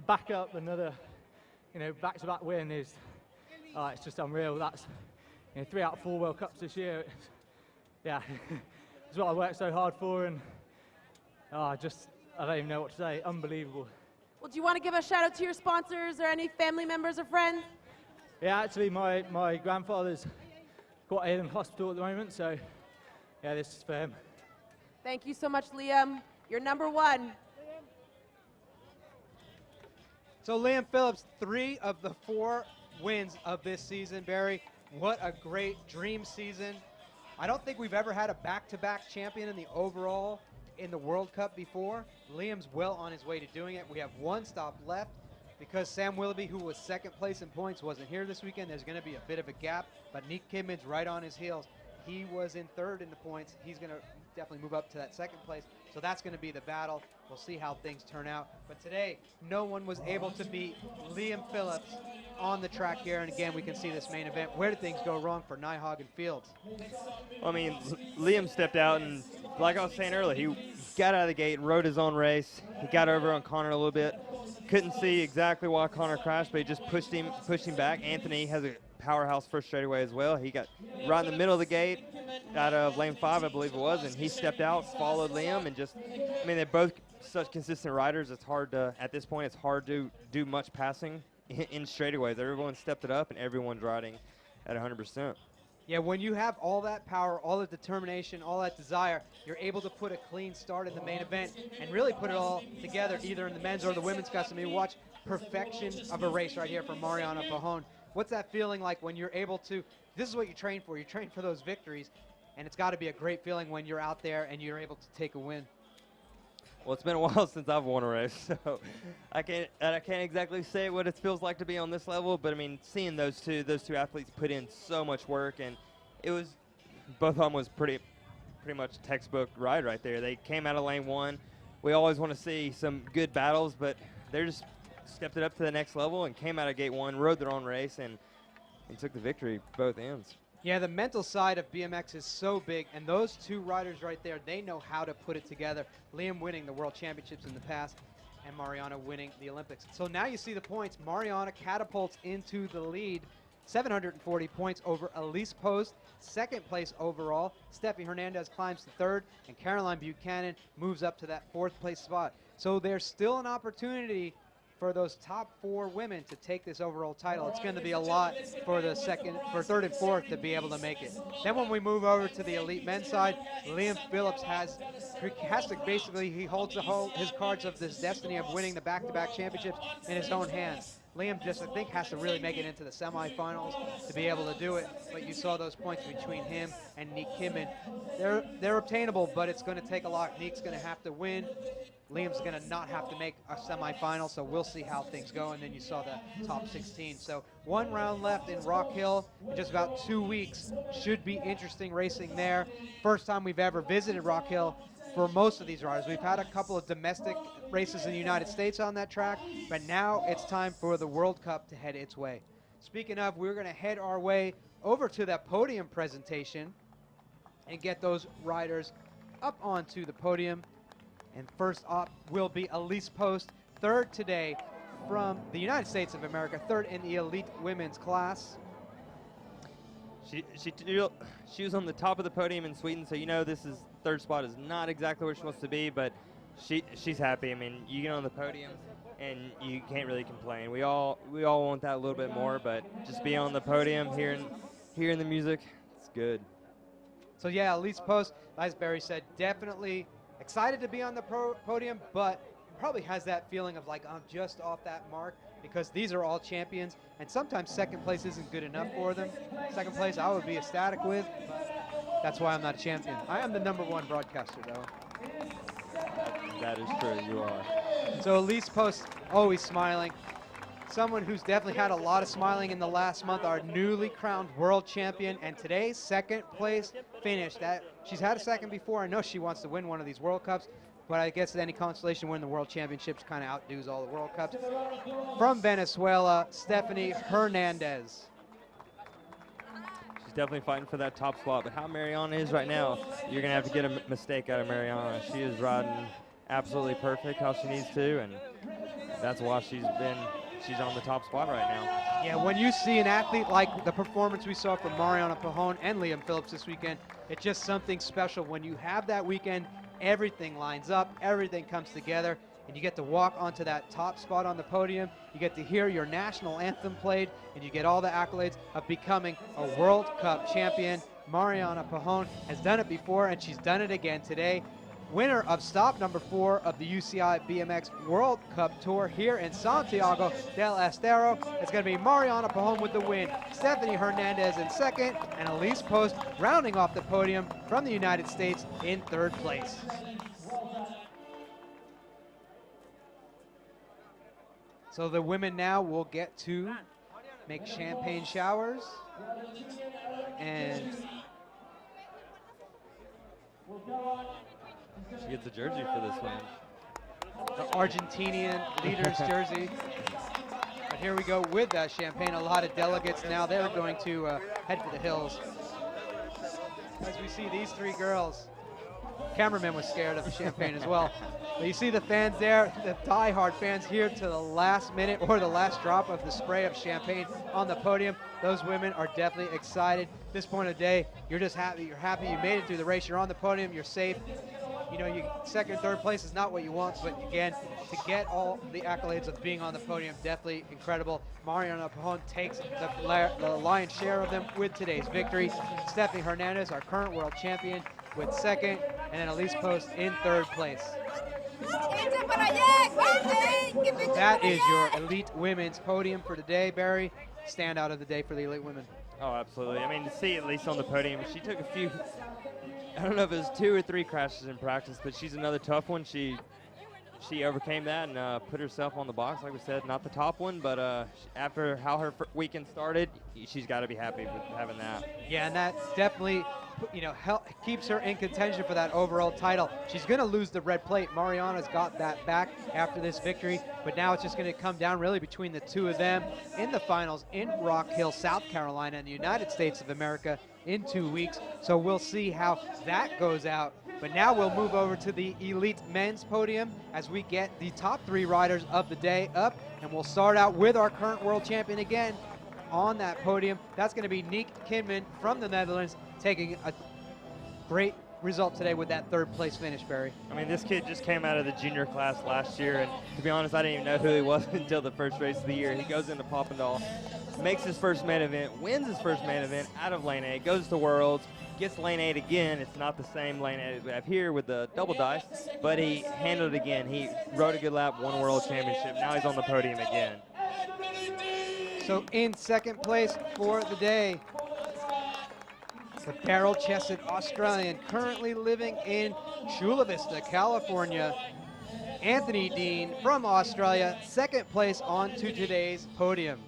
[SPEAKER 13] back up another, you know, back-to-back win is, it's just unreal. That's, you know, 3 out of 4 World Cups this year. Yeah, it's what I worked so hard for, and I don't even know what to say. Unbelievable.
[SPEAKER 4] Well, do you want to give a shout out to your sponsors or any family members or friends?
[SPEAKER 13] Yeah, actually, my grandfather's got in hospital at the moment, so yeah, this is for him.
[SPEAKER 4] Thank you so much, Liam. You're number 1.
[SPEAKER 1] So Liam Phillips, 3 of the 4 wins of this season, Barry. What a great dream season. I don't think we've ever had a back-to-back champion in the overall in the World Cup before. Liam's well on his way to doing it. We have 1 stop left because Sam Willoughby, who was second place in points, wasn't here this weekend. There's going to be a bit of a gap, but Nick Kidman's right on his heels. He was in 3rd in the points. He's going to definitely move up to that 2nd place. So that's going to be the battle. We'll see how things turn out. But today, no one was able to beat Liam Phillips on the track here. And again, we can see this main event. Where did things go wrong for Nyhog and Fields?
[SPEAKER 2] I mean, Liam stepped out, and like I was saying earlier, he got out of the gate and rode his own race. He got over on Connor a little bit. Couldn't see exactly why Connor crashed, but he just pushed him back. Anthony has a powerhouse first straightaway as well. He got right in the middle of the gate out of lane 5, I believe it was, and he stepped out, followed Liam, and just, I mean, they're both such consistent riders. It's hard to, at this point, it's hard to do much passing in straightaways. Everyone stepped it up, and everyone's riding at 100%.
[SPEAKER 1] Yeah, when you have all that power, all the determination, all that desire, you're able to put a clean start in the main event and really put it all together, either in the men's or the women's custom. You watch perfection of a race right here from Mariana Pajón. What's that feeling like when you're able to, this is what you train for. You train for those victories, and it's got to be a great feeling when you're out there and you're able to take a win.
[SPEAKER 2] Well, it's been a while since I've won a race, so I can't exactly say what it feels like to be on this level. But I mean, seeing those two athletes put in so much work, and it was, both of them was pretty much textbook ride right there. They came out of lane 1. We always want to see some good battles, but they're just stepped it up to the next level and came out of gate 1, rode their own race, and took the victory both ends.
[SPEAKER 1] Yeah, the mental side of BMX is so big, and those 2 riders right there, they know how to put it together. Liam winning the World Championships in the past, and Mariana winning the Olympics. So now you see the points. Mariana catapults into the lead, 740 points over Elise Post, 2nd place overall. Steffi Hernandez climbs to 3rd, and Caroline Buchanan moves up to that 4th place spot. So there's still an opportunity for those top 4 women to take this overall title. It's going to be a lot for the 3rd and 4th to be able to make it. Then when we move over to the elite men's side, Liam Phillips has to basically, he holds his cards of this destiny of winning the back-to-back championships in his own hands. Liam just, I think, has to really make it into the semifinals to be able to do it. But you saw those points between him and Nick Kidman. They're obtainable, but it's going to take a lot. Nick's going to have to win Liam's going to not have to make a semifinal, so we'll see how things go. And then you saw the top 16. So 1 round left in Rock Hill in just about 2 weeks. Should be interesting racing there. First time we've ever visited Rock Hill for most of these riders. We've had a couple of domestic races in the United States on that track, but now it's time for the World Cup to head its way. Speaking of, we're going to head our way over to that podium presentation and get those riders up onto the podium. And first up will be Elise Post, third today from the United States of America, third in the elite women's class.
[SPEAKER 2] She was on the top of the podium in Sweden, so you know this is third spot is not exactly where she wants to be, but she's happy. I mean, you get on the podium and you can't really complain. We all want that a little bit more, but just being on the podium, hearing the music, it's good.
[SPEAKER 1] So yeah, Elise Post, as Barry said, definitely excited to be on the podium, but probably has that feeling of like, I'm just off that mark, because these are all champions, and sometimes second place isn't good enough for them. Second place I would be ecstatic with, but that's why I'm not a champion. I am the #1 broadcaster, though.
[SPEAKER 2] That is true, you are.
[SPEAKER 1] So Elise Post, always smiling. Someone who's definitely had a lot of smiling in the last month, our newly crowned world champion, and today's second place finish. That she's had a second before. I know she wants to win one of these World Cups, but I guess any consolation win the World Championships kind of outdoes all the World Cups. From Venezuela, Stephanie Hernandez.
[SPEAKER 2] She's definitely fighting for that top spot, but how Mariana is right now, you're going to have to get a mistake out of Mariana. She is riding absolutely perfect how she needs to, and that's why she's on the top spot right now.
[SPEAKER 1] Yeah, when you see an athlete like the performance we saw from Mariana Pajon and Liam Phillips this weekend, it's just something special. When you have that weekend, everything lines up, everything comes together, and you get to walk onto that top spot on the podium. You get to hear your national anthem played, and you get all the accolades of becoming a World Cup champion. Mariana Pajon has done it before, and she's done it again today. Winner of stop number 4 of the UCI BMX World Cup Tour here in Santiago del Estero. It's going to be Mariana Pajon with the win, Stephanie Hernandez in second, and Elise Post rounding off the podium from the United States in third place. So the women now will get to make champagne showers, and
[SPEAKER 2] she gets a jersey for this one.
[SPEAKER 1] The Argentinian leader's jersey. But here we go with that champagne. A lot of delegates now. They're going to head for the hills. As we see these 3 girls. Cameraman was scared of the champagne as well. But you see the fans there, the die-hard fans here to the last minute or the last drop of the spray of champagne on the podium. Those women are definitely excited. At this point of the day, you're just happy. You're happy you made it through the race. You're on the podium. You're safe. You know, second, third place is not what you want, but again, to get all the accolades of being on the podium, definitely incredible. Mariana Pajon takes the lion's share of them with today's victory. Stephanie Hernandez, our current world champion, with second, and then Elise Post in third place. That is your elite women's podium for today, Barry. Standout of the day for the elite women.
[SPEAKER 2] Oh, absolutely. I mean, to see Elise on the podium, she took a few, I don't know if it was 2 or 3 crashes in practice, but she's another tough one. She overcame that and put herself on the box. Like we said, not the top one, but after how her weekend started, she's got to be happy with having that.
[SPEAKER 1] Yeah, and that definitely, you know, keeps her in contention for that overall title. She's going to lose the red plate. Mariana's got that back after this victory, but now it's just going to come down really between the 2 of them in the finals in Rock Hill, South Carolina, in the United States of America in 2 weeks. So we'll see how that goes out. But now we'll move over to the elite men's podium as we get the top 3 riders of the day up, and we'll start out with our current world champion again on that podium. That's going to be Niek Kinman from the Netherlands, taking a great result today with that third place finish, Barry.
[SPEAKER 2] I mean, this kid just came out of the junior class last year, and to be honest, I didn't even know who he was until the first race of the year. He goes into Papendal, makes his first main event, wins his first main event out of lane 8, goes to Worlds, gets lane 8 again. It's not the same lane 8 we have here with the double dice, but he handled it again. He rode a good lap, won a world championship. Now he's on the podium again.
[SPEAKER 1] So in second place for the day, the barrel-chested Australian currently living in Chula Vista, California, Anthony Dean from Australia, second place onto today's podium.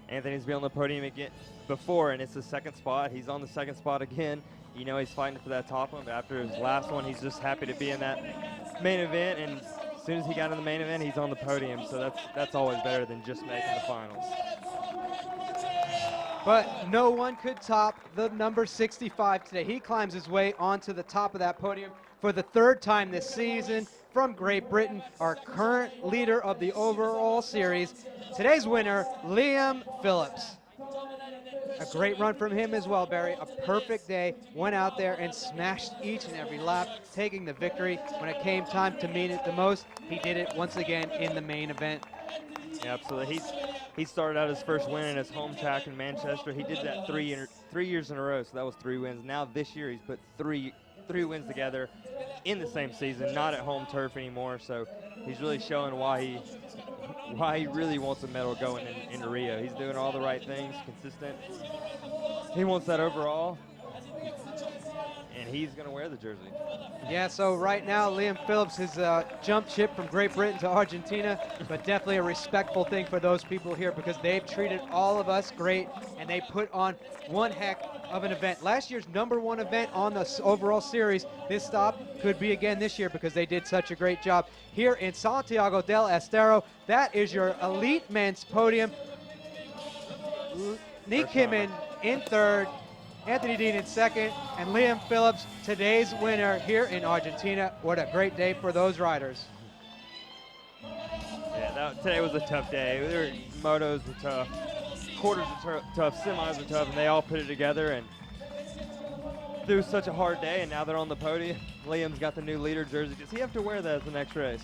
[SPEAKER 2] Anthony's been on the podium again before, and it's the second spot. He's on the second spot again. You know he's fighting for that top one, but after his last one, he's just happy to be in that main event, and as soon as he got in the main event, he's on the podium, so that's always better than just making the finals.
[SPEAKER 1] But no one could top the number 65 today. He climbs his way onto the top of that podium for the third time this season from Great Britain, our current leader of the overall series. Today's winner, Liam Phillips. A great run from him as well, Barry. A perfect day. Went out there and smashed each and every lap, taking the victory. When it came time to mean it the most, he did it once again in the main event.
[SPEAKER 2] Yeah, absolutely. He started out his first win in his home track in Manchester. He did that 3 years in a row, so that was 3 wins. Now this year he's put three wins together in the same season, not at home turf anymore. So he's really showing why he really wants a medal going into Rio. He's doing all the right things, consistent. He wants that overall, and he's going to wear the jersey.
[SPEAKER 1] Yeah, so right now Liam Phillips has jumped ship from Great Britain to Argentina, but definitely a respectful thing for those people here because they've treated all of us great, and they put on one heck of an event. Last year's #1 event on the overall series, this stop could be again this year because they did such a great job. Here in Santiago del Estero, that is your elite men's podium. Nick Kidman in third, Anthony Dean in second, and Liam Phillips, today's winner here in Argentina. What a great day for those riders.
[SPEAKER 2] Yeah, today was a tough day. Motos were tough, quarters were tough, semis were tough, and they all put it together. And it was such a hard day, and now they're on the podium. Liam's got the new leader jersey. Does he have to wear that as the next race?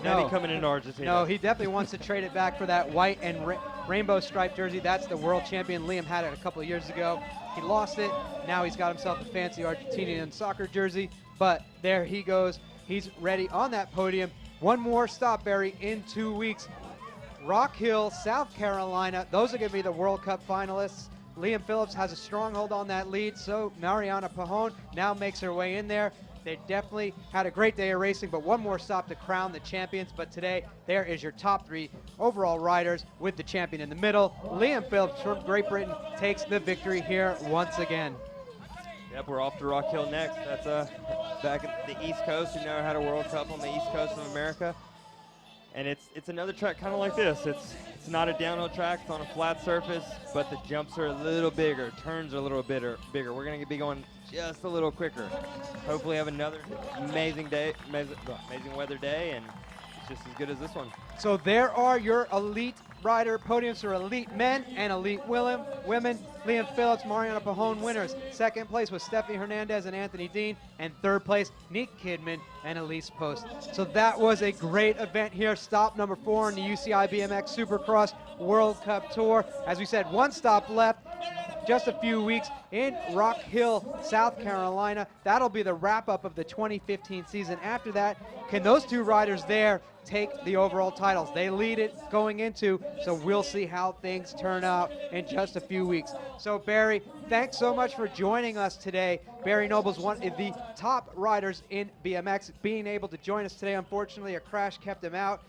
[SPEAKER 1] No.
[SPEAKER 2] Coming into Argentina.
[SPEAKER 1] No, he definitely wants to trade it back for that white and rainbow striped jersey. That's the world champion. Liam had it a couple of years ago. He lost it. Now he's got himself a fancy Argentinian soccer jersey. But there he goes. He's ready on that podium. One more stop, Barry, in 2 weeks. Rock Hill, South Carolina. Those are going to be the World Cup finalists. Liam Phillips has a stronghold on that lead, so Mariana Pajon now makes her way in there. They definitely had a great day of racing, but one more stop to crown the champions. But today, there is your top 3 overall riders with the champion in the middle. Liam Phillips from Great Britain takes the victory here once again.
[SPEAKER 2] Yep, we're off to Rock Hill next. That's back at the East Coast. We never had a World Cup on the East Coast of America. And it's another track kind of like this. It's not a downhill track. It's on a flat surface, but the jumps are a little bigger. Turns are a little bigger. We're going to be going just a little quicker. Hopefully have another amazing day, amazing weather day, and it's just as good as this one.
[SPEAKER 1] So there are your elite rider podiums for elite men and elite women. Liam Phillips, Mariana Pajon winners. Second place was Stephanie Hernandez and Anthony Dean, and third place, Nick Kidman and Elise Post. So that was a great event here. Stop number 4 in the UCI BMX Supercross World Cup Tour. As we said, one stop left. Just a few weeks in Rock Hill, South Carolina. That'll be the wrap-up of the 2015 season. After that, can those 2 riders there take the overall titles? They lead it going into, so we'll see how things turn out in just a few weeks. So, Barry, thanks so much for joining us today. Barry Noble's one of the top riders in BMX. Being able to join us today, unfortunately, a crash kept him out.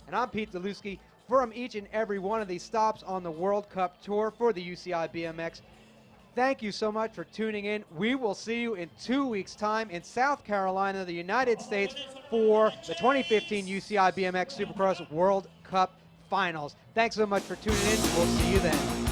[SPEAKER 1] And I'm Pete Deluski. From each and every one of these stops on the World Cup Tour for the UCI BMX. Thank you so much for tuning in. We will see you in 2 weeks' time in South Carolina, the United States, for the 2015 UCI BMX Supercross World Cup Finals. Thanks so much for tuning in. We'll see you then.